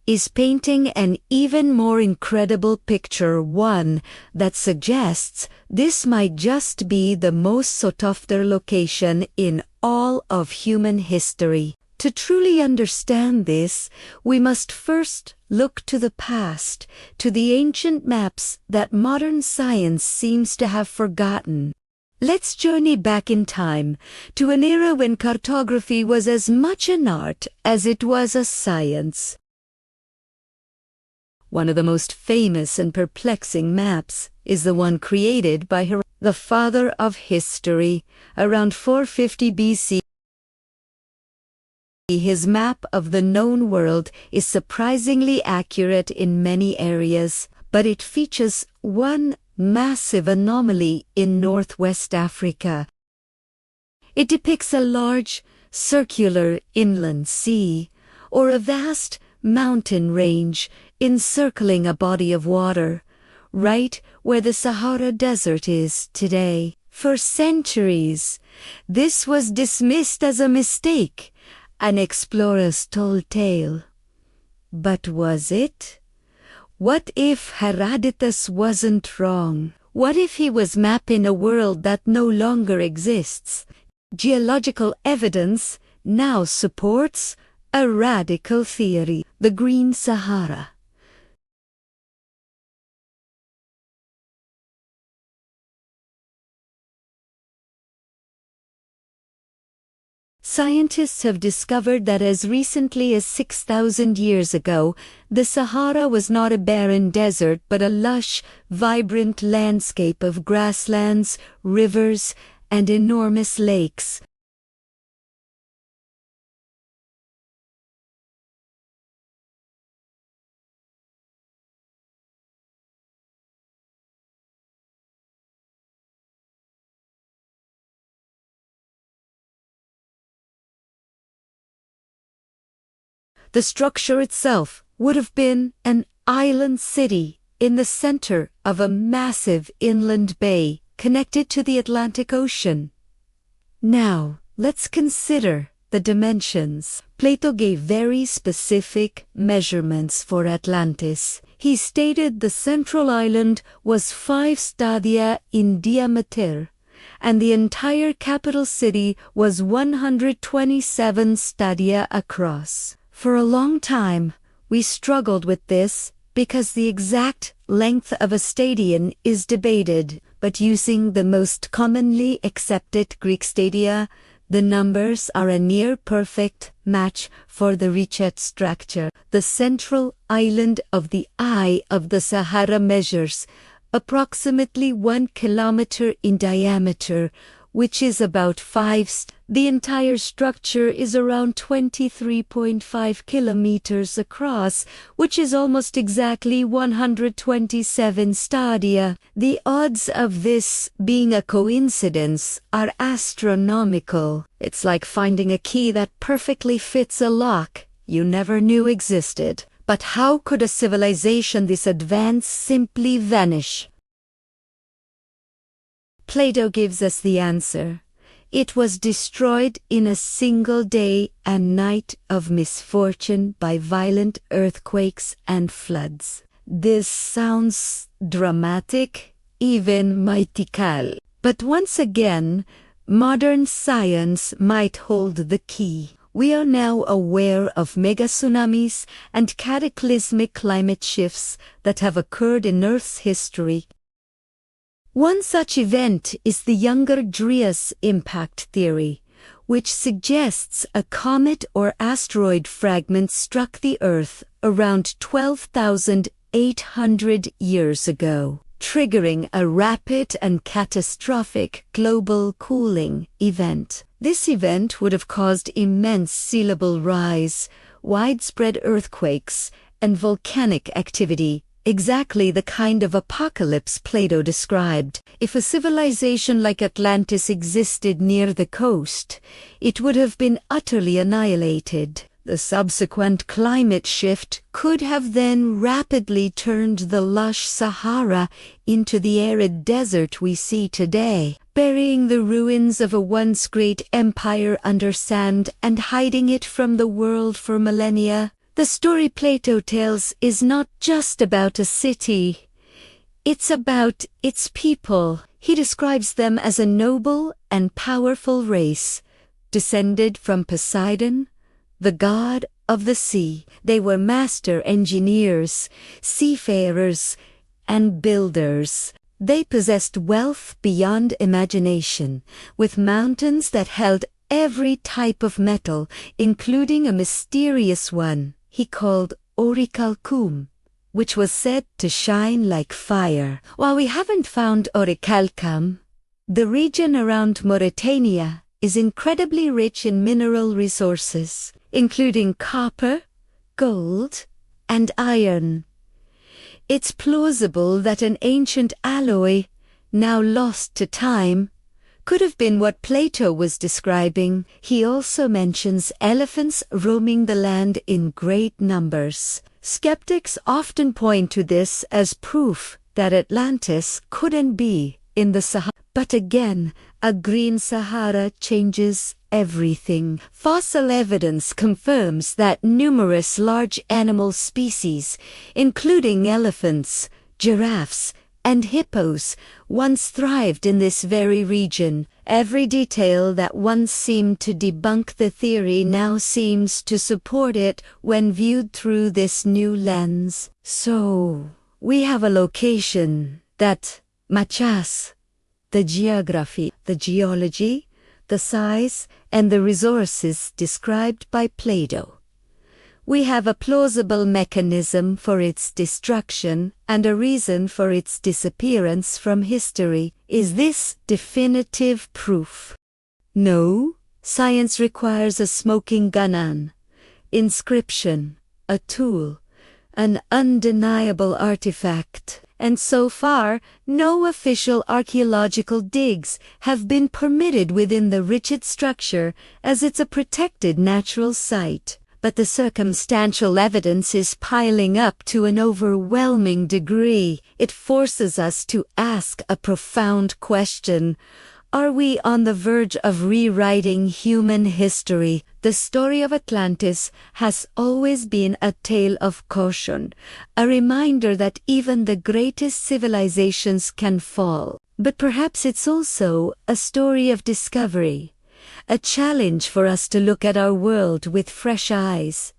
is painting an even more incredible picture, one that suggests this might just be the most sought-after location in all of human history. To truly understand this, we must first look to the past, to the ancient maps that modern science seems to have forgotten. Let's journey back in time to an era when cartography was as much an art as it was a science. One of the most famous and perplexing maps is the one created by the father of history, around 450 BC. His map of the known world is surprisingly accurate in many areas, but it features one massive anomaly in northwest Africa. It depicts a large, circular inland sea, or a vast mountain range encircling a body of water, right where the Sahara Desert is today. For centuries, this was dismissed as a mistake, an explorer's tall tale. But was it? What if Herodotus wasn't wrong? What if he was mapping a world that no longer exists? Geological evidence now supports a radical theory: the Green Sahara. Scientists have discovered that as recently as 6,000 years ago, the Sahara was not a barren desert but a lush, vibrant landscape of grasslands, rivers, and enormous lakes. The structure itself would have been an island city in the center of a massive inland bay connected to the Atlantic Ocean. Now, let's consider the dimensions. Plato gave very specific measurements for Atlantis. He stated the central island was 5 stadia in diameter, and the entire capital city was 127 stadia across. For a long time, we struggled with this because the exact length of a stadion is debated, but using the most commonly accepted Greek stadia, the numbers are a near-perfect match for the Richat structure. The central island of the Eye of the Sahara measures approximately 1 kilometer in diameter, which is about 5 The entire structure is around 23.5 kilometers across, which is almost exactly 127 stadia. The odds of this being a coincidence are astronomical. It's like finding a key that perfectly fits a lock you never knew existed. But how could a civilization this advanced simply vanish? Plato gives us the answer. It was destroyed in a single day and night of misfortune by violent earthquakes and floods. This sounds dramatic, even mythical. But once again, modern science might hold the key. we are now aware of mega tsunamis and cataclysmic climate shifts that have occurred in Earth's history. One such event is the Younger Dryas impact theory, which suggests a comet or asteroid fragment struck the Earth around 12,800 years ago, triggering a rapid and catastrophic global cooling event. This event would have caused immense sea level rise, widespread earthquakes, and volcanic activity, exactly the kind of apocalypse Plato described. If a civilization like Atlantis existed near the coast, it would have been utterly annihilated. The subsequent climate shift could have then rapidly turned the lush Sahara into the arid desert we see today, burying the ruins of a once great empire under sand and hiding it from the world for millennia. The story Plato tells is not just about a city. It's about its people. He describes them as a noble and powerful race, descended from Poseidon, the god of the sea. They were master engineers, seafarers, and builders. They possessed wealth beyond imagination, with mountains that held every type of metal, including a mysterious one he called orichalcum, which was said to shine like fire. While we haven't found orichalcum, the region around Mauritania is incredibly rich in mineral resources, including copper, gold, and iron. It's plausible that an ancient alloy, now lost to time, could have been what Plato was describing. He also mentions elephants roaming the land in great numbers. Skeptics often point to this as proof that Atlantis couldn't be in the Sahara. But again, a green Sahara changes everything. Fossil evidence confirms that numerous large animal species, including elephants, giraffes, and hippos, once thrived in this very region. Every detail that once seemed to debunk the theory now seems to support it when viewed through this new lens. So, we have a location that matches the geography, the geology, the size, and the resources described by Plato. We have a plausible mechanism for its destruction and a reason for its disappearance from history. Is this definitive proof? No. Science requires a smoking gun, an inscription, a tool, an undeniable artifact. And so far, no official archaeological digs have been permitted within the Richat Structure, as it's a protected natural site. But the circumstantial evidence is piling up to an overwhelming degree. It forces us to ask a profound question. Are we on the verge of rewriting human history? The story of Atlantis has always been a tale of caution, a reminder that even the greatest civilizations can fall. But perhaps it's also a story of discovery. A challenge for us to look at our world with fresh eyes,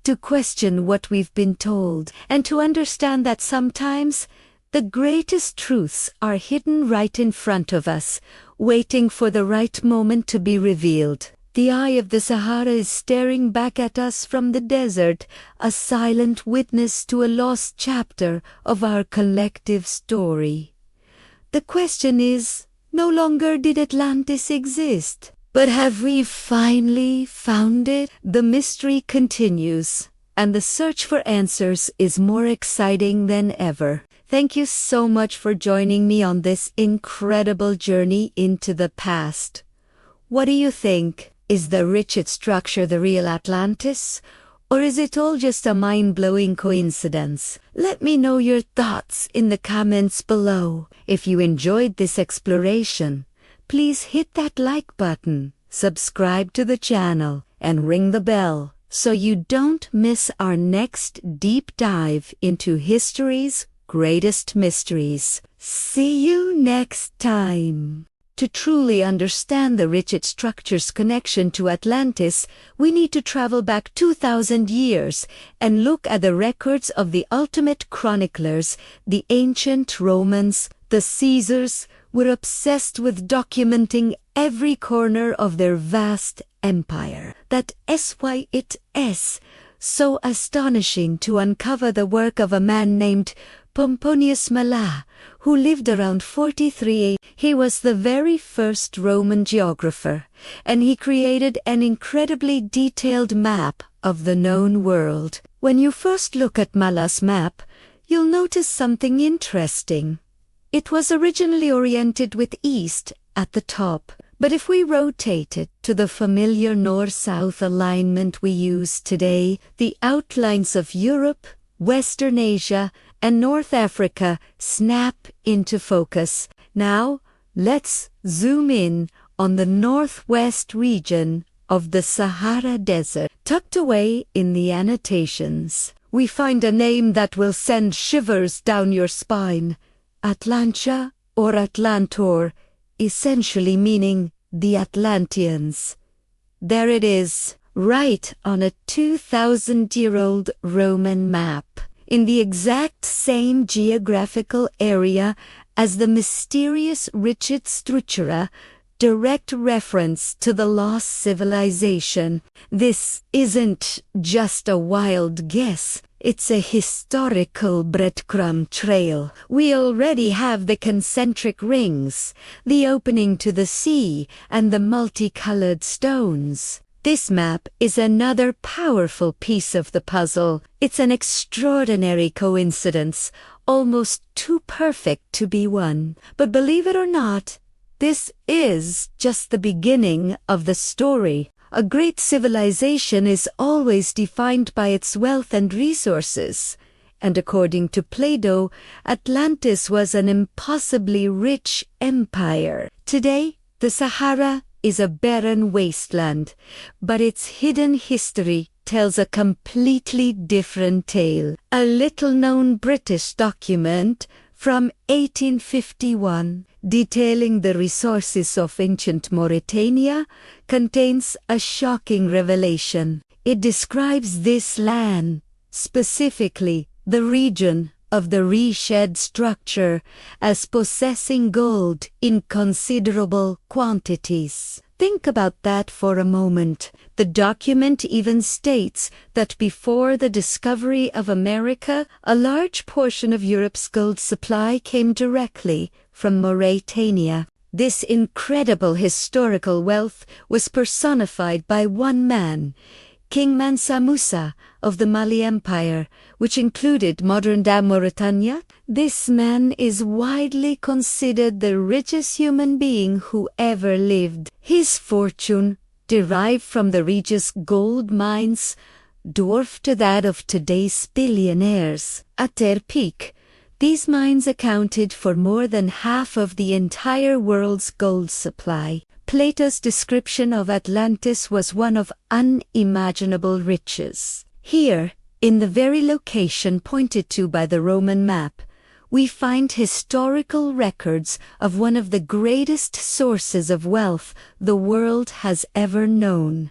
to question what we've been told, and to understand that sometimes the greatest truths are hidden right in front of us, waiting for the right moment to be revealed. The eye of the Sahara is staring back at us from the desert, a silent witness to a lost chapter of our collective story. The question is, no longer did Atlantis exist, but have we finally found it? The mystery continues, and the search for answers is more exciting than ever. Thank you so much for joining me on this incredible journey into the past. What do you think? Is the Richat Structure the real Atlantis? Or is it all just a mind-blowing coincidence? Let me know your thoughts in the comments below. If you enjoyed this exploration, please hit that like button, subscribe to the channel, and ring the bell so you don't miss our next deep dive into history's greatest mysteries. See you next time. To truly understand the Richat Structure's connection to Atlantis, we need to travel back 2,000 years and look at the records of the ultimate chroniclers. The ancient Romans, the Caesars, were obsessed with documenting every corner of their vast empire. That is so astonishing to uncover the work of a man named Pomponius Mela, who lived around 43 AD. He was the very first Roman geographer, and he created an incredibly detailed map of the known world. When you first look at Mela's map, you'll notice something interesting. It was originally oriented with east at the top, but if we rotate it to the familiar north-south alignment we use today, the outlines of Europe, Western Asia, and North Africa snap into focus. Now, let's zoom in on the northwest region of the Sahara Desert. Tucked away in the annotations, we find a name that will send shivers down your spine. Atlantia or Atlantor, essentially meaning the Atlanteans. There it is, right on a 2,000-year-old Roman map, in the exact same geographical area as the mysterious Richat Structure, direct reference to the lost civilization. This isn't just a wild guess. It's a historical breadcrumb trail. We already have the concentric rings, the opening to the sea, and the multicolored stones. This map is another powerful piece of the puzzle. It's an extraordinary coincidence, almost too perfect to be one. But believe it or not, this is just the beginning of the story. A great civilization is always defined by its wealth and resources. And according to Plato, Atlantis was an impossibly rich empire. Today, the Sahara is a barren wasteland, but its hidden history tells a completely different tale. A little-known British document from 1851, detailing the resources of ancient Mauritania, contains a shocking revelation. It describes this land, specifically the region of the Richat Structure, as possessing gold in considerable quantities. Think about that for a moment. The document even states that before the discovery of America, a large portion of Europe's gold supply came directly from Mauritania. This incredible historical wealth was personified by one man, King Mansa Musa of the Mali Empire, which included modern-day Mauritania. This man is widely considered the richest human being who ever lived. His fortune, derived from the region's gold mines, dwarfed that of today's billionaires. At their peak, these mines accounted for more than half of the entire world's gold supply. Plato's description of Atlantis was one of unimaginable riches. Here, in the very location pointed to by the Roman map, we find historical records of one of the greatest sources of wealth the world has ever known.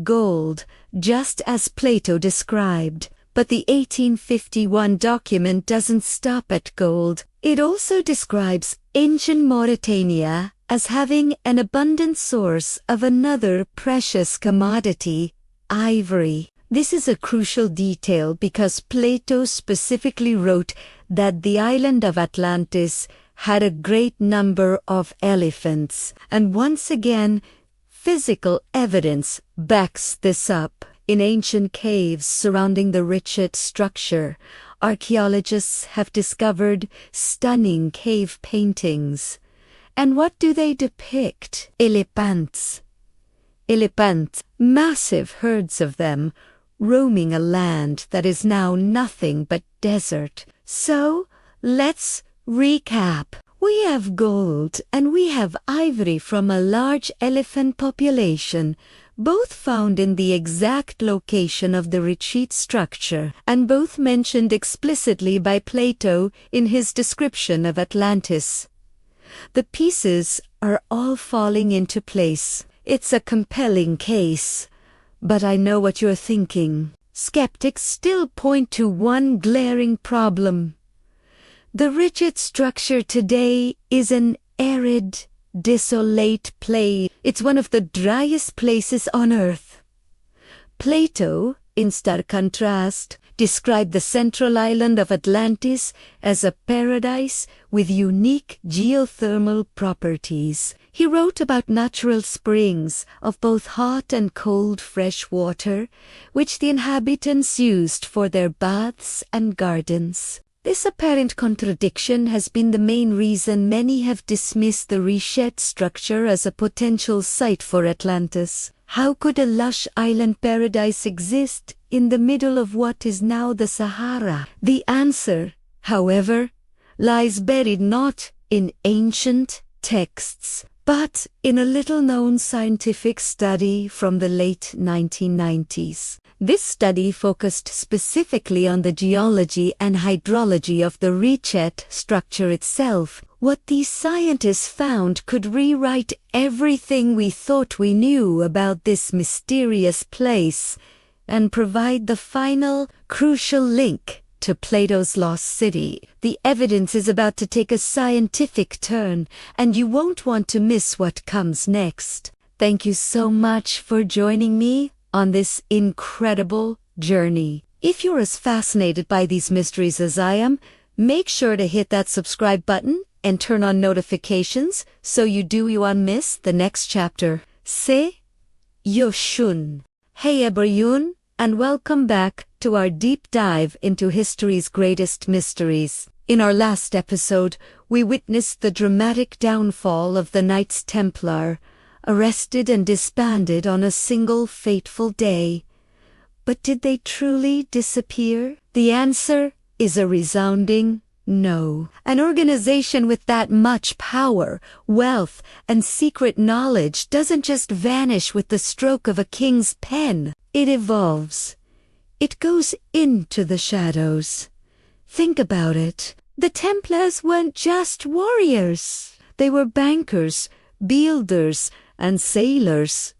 Gold, just as Plato described. But the 1851 document doesn't stop at gold. It also describes ancient Mauritania as having an abundant source of another precious commodity, ivory. This is a crucial detail because Plato specifically wrote that the island of Atlantis had a great number of elephants. And once again, physical evidence backs this up. In ancient caves surrounding the Richat Structure, archaeologists have discovered stunning cave paintings. And what do they depict? Elephants. Elephants, massive herds of them, roaming a land that is now nothing but desert. So, let's recap. We have gold and we have ivory from a large elephant population, both found in the exact location of the Richat Structure, and both mentioned explicitly by Plato in his description of Atlantis. The pieces are all falling into place. It's a compelling case. But I know what you're thinking. Skeptics still point to one glaring problem. The Richat Structure today is an arid, desolate place. It's one of the driest places on Earth. Plato, in stark contrast, described the central island of Atlantis as a paradise with unique geothermal properties. He wrote about natural springs of both hot and cold fresh water, which the inhabitants used for their baths and gardens. This apparent contradiction has been the main reason many have dismissed the Richat Structure as a potential site for Atlantis. How could a lush island paradise exist in the middle of what is now the Sahara? The answer, however, lies buried not in ancient texts, but in a little-known scientific study from the late 1990s. This study focused specifically on the geology and hydrology of the Richat Structure itself. What these scientists found could rewrite everything we thought we knew about this mysterious place and provide the final, crucial link to Plato's lost city. The evidence is about to take a scientific turn, and you won't want to miss what comes next. Thank you so much for joining me on this incredible journey. If you're as fascinated by these mysteries as I am, make sure to hit that subscribe button and turn on notifications so you won't miss the next chapter. Se Yoshun. Hey everyone, and welcome back to our deep dive into history's greatest mysteries. In our last episode, we witnessed the dramatic downfall of the Knights Templar, arrested and disbanded on a single fateful day. But did they truly disappear? The answer is a resounding no. An organization with that much power, wealth, and secret knowledge doesn't just vanish with the stroke of a king's pen. It evolves. It goes into the shadows. Think about it. The Templars weren't just warriors. They were bankers, builders, and sailors.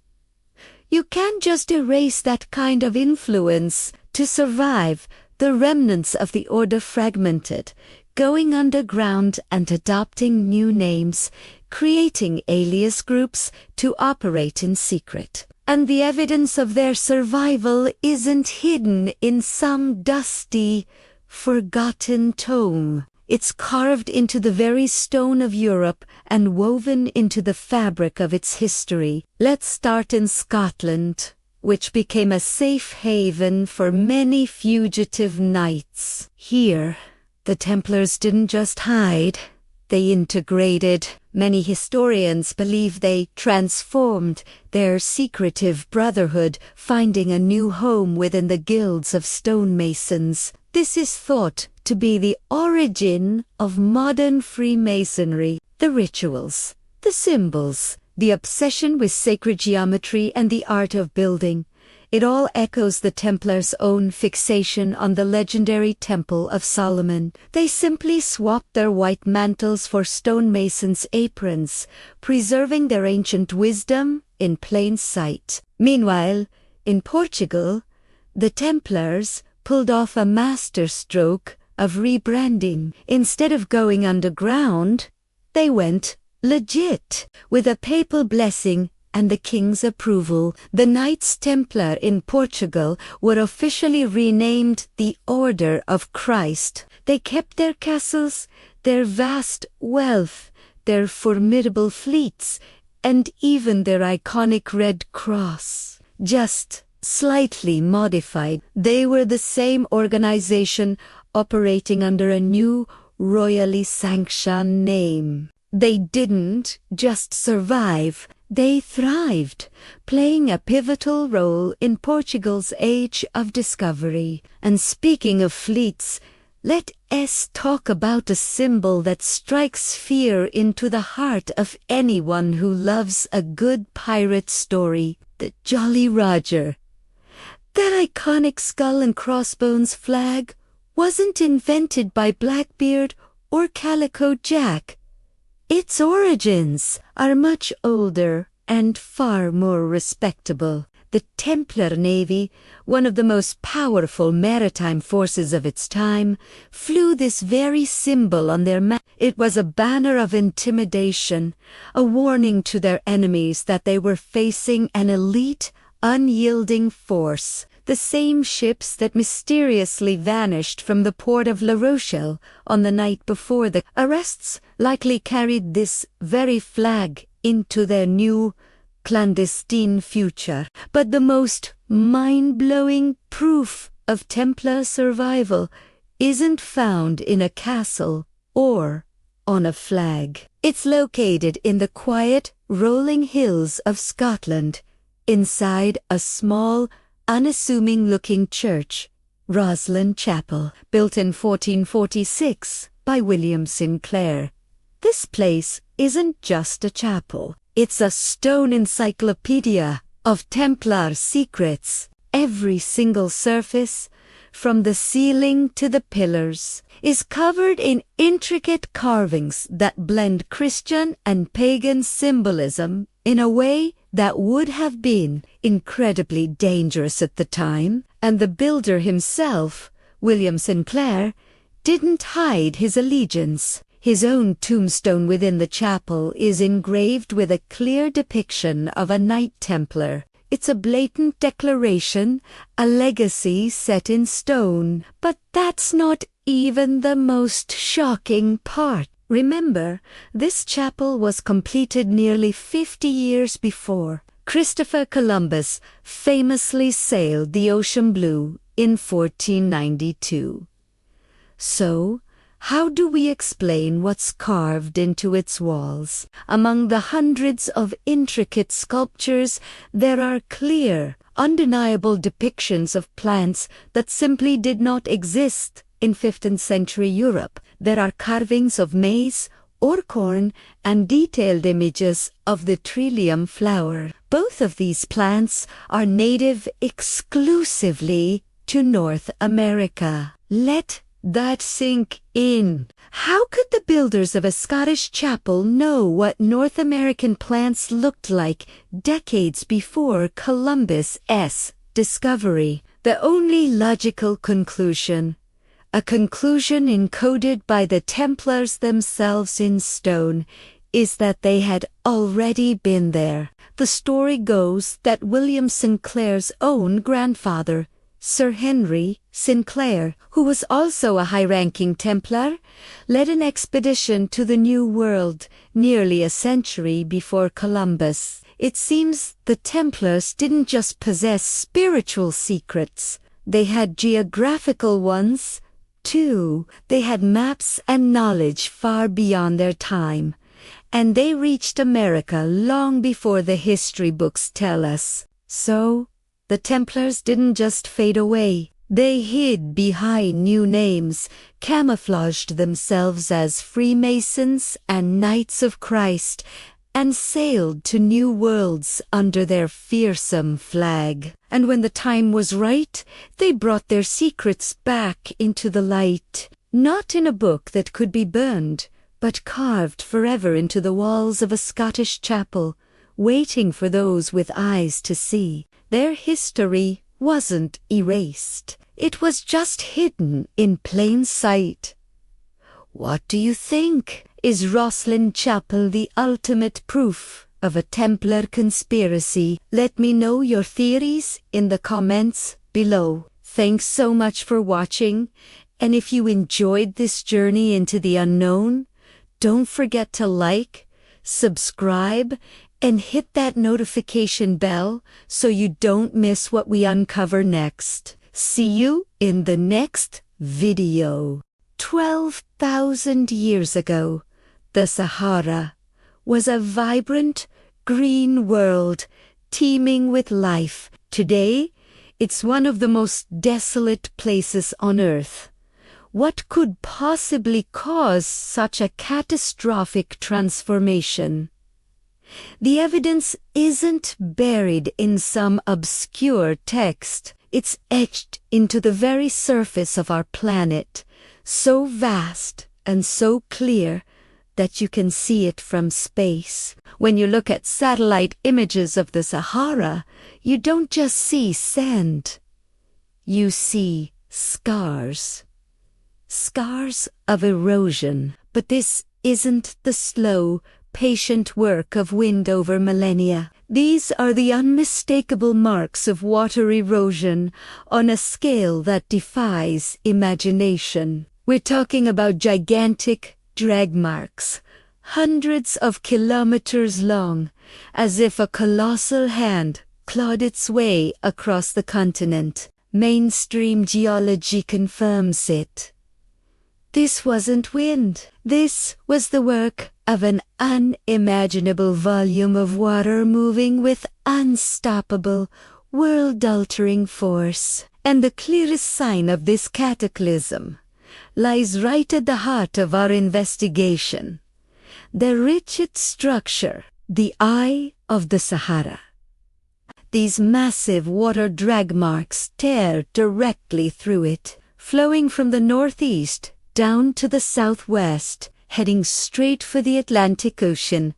You can't just erase that kind of influence. To survive, the remnants of the order fragmented, going underground and adopting new names, creating alias groups to operate in secret. And the evidence of their survival isn't hidden in some dusty, forgotten tome. It's carved into the very stone of Europe and woven into the fabric of its history. Let's start in Scotland, which became a safe haven for many fugitive knights. Here, the Templars didn't just hide, they integrated. Many historians believe they transformed their secretive brotherhood, finding a new home within the guilds of stonemasons. This is thought to be the origin of modern Freemasonry. The rituals, the symbols, the obsession with sacred geometry and the art of building. It all echoes the Templars' own fixation on the legendary Temple of Solomon. They simply swapped their white mantles for stonemasons' aprons, preserving their ancient wisdom in plain sight. Meanwhile, in Portugal, the Templars pulled off a masterstroke of rebranding. Instead of going underground, they went legit. With a papal blessing and the king's approval, the Knights Templar in Portugal were officially renamed the Order of Christ. They kept their castles, their vast wealth, their formidable fleets, and even their iconic red cross. Just slightly modified. They were the same organization operating under a new, royally sanctioned name. They didn't just survive, they thrived, playing a pivotal role in Portugal's age of discovery. And speaking of fleets, let us talk about a symbol that strikes fear into the heart of anyone who loves a good pirate story, the Jolly Roger. That iconic skull and crossbones flag wasn't invented by Blackbeard or Calico Jack. Its origins are much older and far more respectable. The Templar Navy, one of the most powerful maritime forces of its time, flew this very symbol on their map. It was a banner of intimidation, a warning to their enemies that they were facing an elite, unyielding force. The same ships that mysteriously vanished from the port of La Rochelle on the night before the arrests likely carried this very flag into their new clandestine future. But the most mind-blowing proof of Templar survival isn't found in a castle or on a flag. It's located in the quiet, rolling hills of Scotland, inside a small, unassuming-looking church, Roslin Chapel, built in 1446 by William Sinclair. This place isn't just a chapel. It's a stone encyclopedia of Templar secrets. Every single surface, from the ceiling to the pillars, is covered in intricate carvings that blend Christian and pagan symbolism in a way that would have been incredibly dangerous at the time, and the builder himself, William Sinclair, didn't hide his allegiance. His own tombstone within the chapel is engraved with a clear depiction of a Knight Templar. It's a blatant declaration, a legacy set in stone. But that's not even the most shocking part. Remember, this chapel was completed nearly 50 years before. Christopher Columbus famously sailed the ocean blue in 1492. So, how do we explain what's carved into its walls? Among the hundreds of intricate sculptures, there are clear, undeniable depictions of plants that simply did not exist in 15th century Europe. There are carvings of maize or corn and detailed images of the trillium flower. Both of these plants are native exclusively to North America. Let that sink in. How could the builders of a Scottish chapel know what North American plants looked like decades before Columbus's discovery? The only logical conclusion, a conclusion encoded by the Templars themselves in stone, is that they had already been there. The story goes that William Sinclair's own grandfather, Sir Henry Sinclair, who was also a high-ranking Templar, led an expedition to the New World nearly a century before Columbus. It seems the Templars didn't just possess spiritual secrets, they had geographical ones, too. They had maps and knowledge far beyond their time, and they reached America long before the history books tell us. So, the Templars didn't just fade away. They hid behind new names, camouflaged themselves as Freemasons and Knights of Christ, and sailed to new worlds under their fearsome flag. And when the time was right, they brought their secrets back into the light, not in a book that could be burned, but carved forever into the walls of a Scottish chapel, waiting for those with eyes to see. Their history wasn't erased. It was just hidden in plain sight. What do you think? Is Roslin Chapel the ultimate proof of a Templar conspiracy? Let me know your theories in the comments below. Thanks so much for watching, and if you enjoyed this journey into the unknown, don't forget to like, subscribe, and hit that notification bell so you don't miss what we uncover next. See you in the next video. 12,000 years ago, the Sahara was a vibrant, green world teeming with life. Today, it's one of the most desolate places on Earth. What could possibly cause such a catastrophic transformation? The evidence isn't buried in some obscure text. It's etched into the very surface of our planet, so vast and so clear that you can see it from space. When you look at satellite images of the Sahara, you don't just see sand. You see scars. Scars of erosion. But this isn't the slow, patient work of wind over millennia. These are the unmistakable marks of water erosion on a scale that defies imagination. We're talking about gigantic drag marks, hundreds of kilometers long, as if a colossal hand clawed its way across the continent. Mainstream geology confirms it. This wasn't wind. This was the work of an unimaginable volume of water moving with unstoppable, world-altering force. And the clearest sign of this cataclysm lies right at the heart of our investigation. The Richat Structure, the Eye of the Sahara. These massive water drag marks tear directly through it, flowing from the northeast down to the southwest, heading straight for the Atlantic Ocean.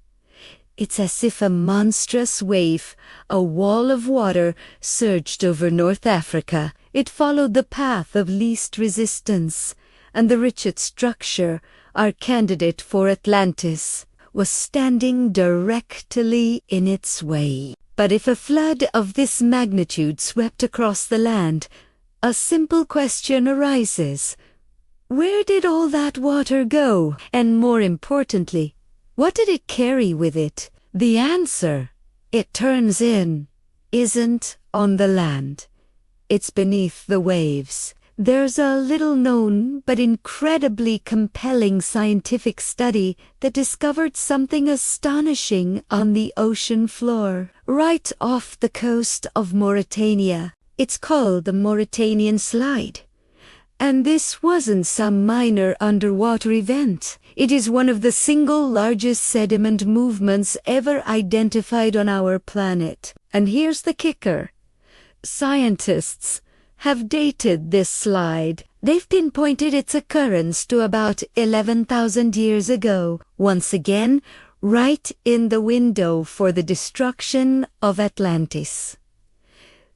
It's as if a monstrous wave, a wall of water, surged over North Africa. It followed the path of least resistance, and the Richat Structure, our candidate for Atlantis, was standing directly in its way. But if a flood of this magnitude swept across the land, a simple question arises. Where did all that water go? And more importantly, what did it carry with it? The answer, it turns in, isn't on the land. It's beneath the waves. There's a little-known but incredibly compelling scientific study that discovered something astonishing on the ocean floor, right off the coast of Mauritania. It's called the Mauritanian Slide. And this wasn't some minor underwater event. It is one of the single largest sediment movements ever identified on our planet. And here's the kicker. Scientists have dated this slide. They've pinpointed its occurrence to about 11,000 years ago. Once again, right in the window for the destruction of Atlantis.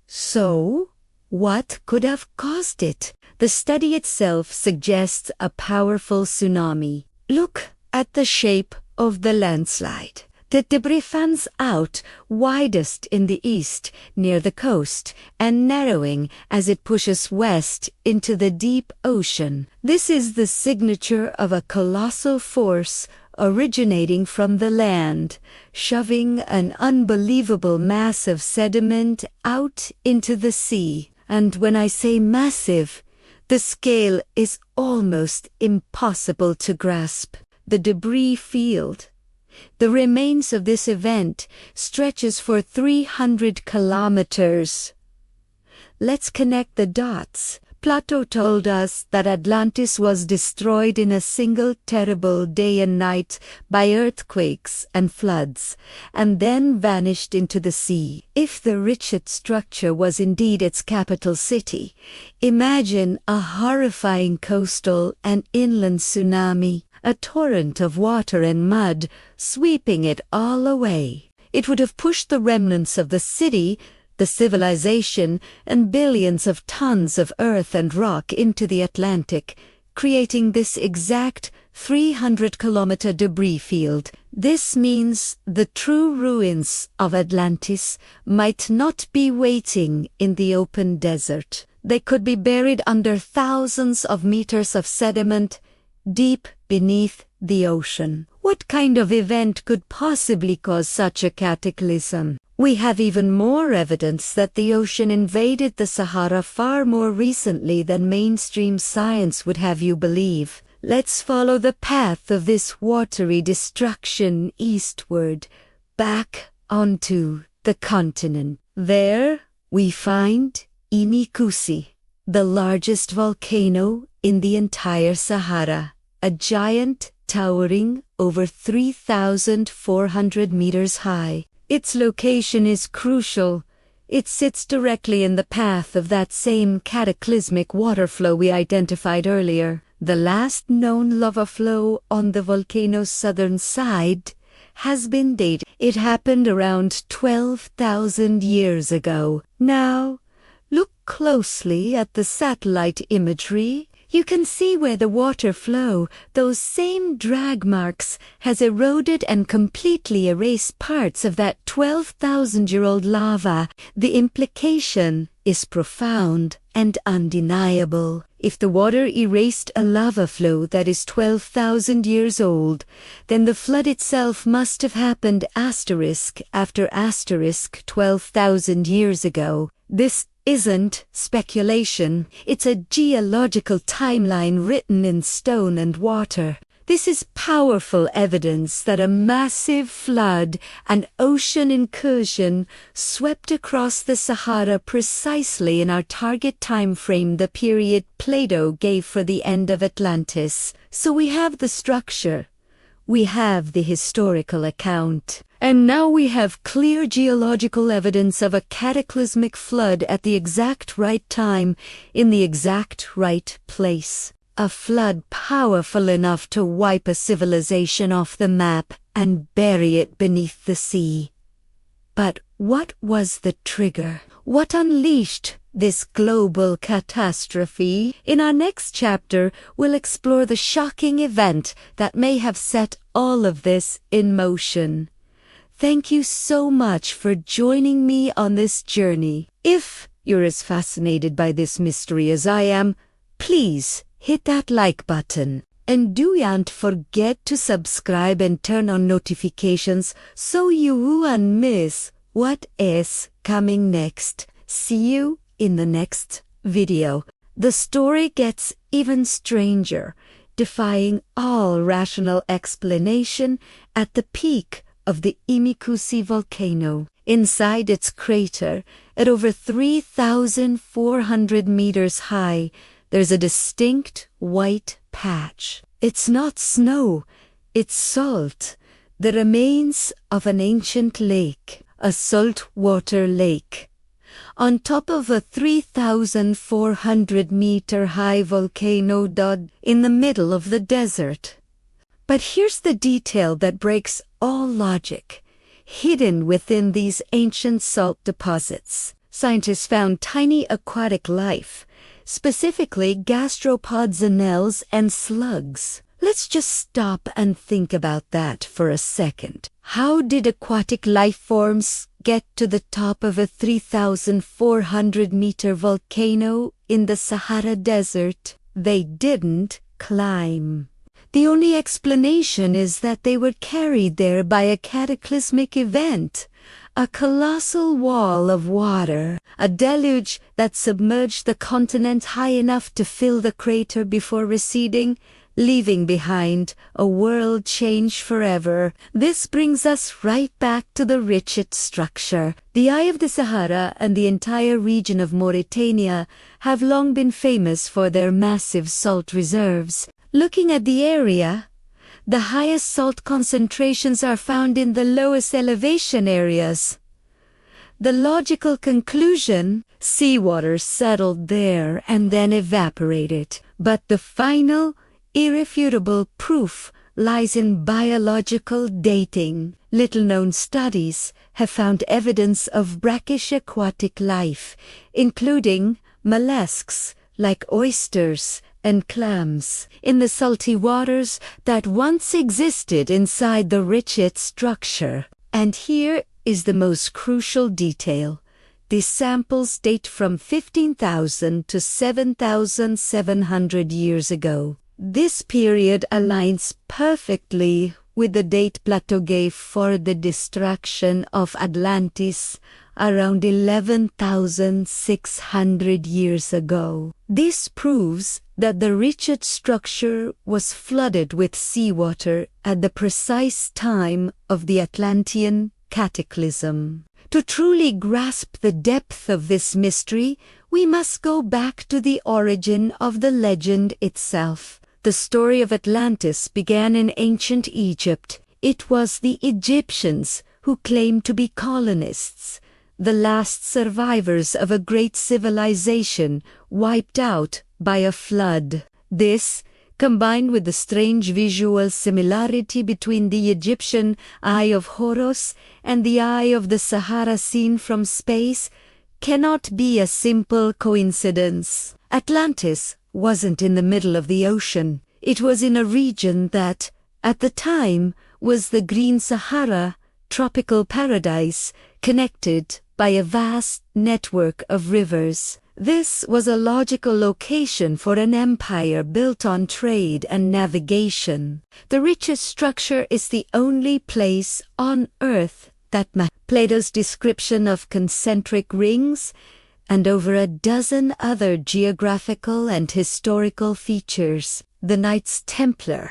So, what could have caused it? The study itself suggests a powerful tsunami. Look at the shape of the landslide. The debris fans out widest in the east near the coast and narrowing as it pushes west into the deep ocean. This is the signature of a colossal force originating from the land, shoving an unbelievable mass of sediment out into the sea. And when I say massive, the scale is almost impossible to grasp. The debris field, the remains of this event, stretches for 300 kilometers. Let's connect the dots. Plato told us that Atlantis was destroyed in a single terrible day and night by earthquakes and floods, and then vanished into the sea. If the Richat Structure was indeed its capital city, imagine a horrifying coastal and inland tsunami, a torrent of water and mud sweeping it all away. It would have pushed the remnants of the city, the civilization, and billions of tons of earth and rock into the Atlantic, creating this exact 300-kilometer debris field. This means the true ruins of Atlantis might not be waiting in the open desert. They could be buried under thousands of meters of sediment deep beneath the ocean. What kind of event could possibly cause such a cataclysm? We have even more evidence that the ocean invaded the Sahara far more recently than mainstream science would have you believe. Let's follow the path of this watery destruction eastward, back onto the continent. There we find Imikusi, the largest volcano in the entire Sahara, a giant towering over 3,400 meters high. Its location is crucial. It sits directly in the path of that same cataclysmic water flow we identified earlier. the last known lava flow on the volcano's southern side, has been dated. It happened around 12,000 years ago. Now, look closely at the satellite imagery. You can see where the water flow, those same drag marks, has eroded and completely erased parts of that 12,000-year-old lava. The implication is profound and undeniable. If the water erased a lava flow that is 12,000 years old, then the flood itself must have happened asterisk after asterisk 12,000 years ago. This isn't speculation, it's a geological timeline written in stone and water. This is powerful evidence that a massive flood, an ocean incursion, swept across the Sahara precisely in our target time frame, the period Plato gave for the end of Atlantis. So we have the structure, we have the historical account, and now we have clear geological evidence of a cataclysmic flood at the exact right time, in the exact right place. A flood powerful enough to wipe a civilization off the map and bury it beneath the sea. But what was the trigger? What unleashed this global catastrophe? In our next chapter, we'll explore the shocking event that may have set all of this in motion. Thank you so much for joining me on this journey. If you're as fascinated by this mystery as I am, please hit that like button. And don't forget to subscribe and turn on notifications so you won't miss what is coming next. See you in the next video. The story gets even stranger, defying all rational explanation at the peak of the Imikusi volcano. Inside its crater, at over 3,400 meters high, there's a distinct white patch. It's not snow, it's salt, the remains of an ancient lake, a saltwater lake, on top of a 3,400-meter high volcano in the middle of the desert. But here's the detail that breaks all logic. Hidden within these ancient salt deposits, scientists found tiny aquatic life, specifically gastropods, annels, and slugs. Let's just stop and think about that for a second. How did aquatic life forms get to the top of a 3,400-meter volcano in the Sahara Desert? They didn't climb. The only explanation is that they were carried there by a cataclysmic event, a colossal wall of water, a deluge that submerged the continent high enough to fill the crater before receding, leaving behind a world changed forever. This brings us right back to the Richat Structure. The Eye of the Sahara and the entire region of Mauritania have long been famous for their massive salt reserves. Looking at the area, the highest salt concentrations are found in the lowest elevation areas. The logical conclusion, seawater settled there and then evaporated. But the final, irrefutable proof lies in biological dating. Little-known studies have found evidence of brackish aquatic life, including mollusks like oysters and clams, in the salty waters that once existed inside the Richat Structure. And here is the most crucial detail. These samples date from 15,000 to 7,700 years ago. This period aligns perfectly with the date Plato gave for the destruction of Atlantis, around 11,600 years ago. This proves that the Richat Structure was flooded with seawater at the precise time of the Atlantean cataclysm. To truly grasp the depth of this mystery, we must go back to the origin of the legend itself. The story of Atlantis began in ancient Egypt. It was the Egyptians who claimed to be colonists, the last survivors of a great civilization wiped out by a flood. This combined with the strange visual similarity between the Egyptian Eye of Horus and the Eye of the Sahara seen from space, cannot be a simple coincidence. Atlantis wasn't in the middle of the ocean. It was in a region that, at the time, was the Green Sahara, tropical paradise, connected by a vast network of rivers. This was a logical location for an empire built on trade and navigation. The Richat Structure is the only place on Earth that matches Plato's description of concentric rings and over a dozen other geographical and historical features. The Knights Templar,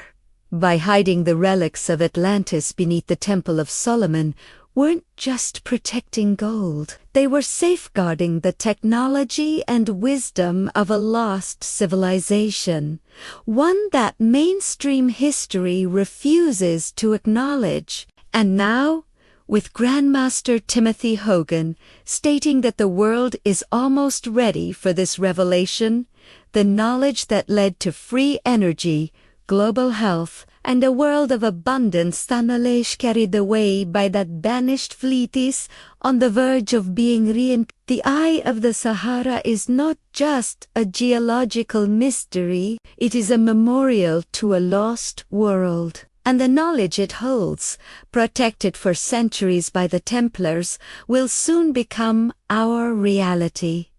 by hiding the relics of Atlantis beneath the Temple of Solomon, weren't just protecting gold. They were safeguarding the technology and wisdom of a lost civilization, one that mainstream history refuses to acknowledge. And now, with Grandmaster Timothy Hogan stating that the world is almost ready for this revelation, the knowledge that led to free energy, global health, and a world of abundance Thanalesh carried away by that banished fleet is on the verge of being reincarnated. The Eye of the Sahara is not just a geological mystery, it is a memorial to a lost world. And the knowledge it holds, protected for centuries by the Templars, will soon become our reality.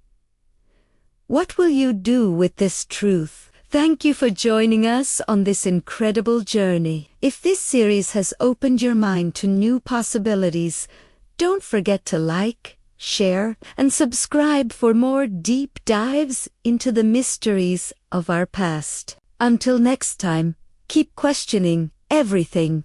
What will you do with this truth? Thank you for joining us on this incredible journey. If this series has opened your mind to new possibilities, don't forget to like, share, and subscribe for more deep dives into the mysteries of our past. Until next time, keep questioning everything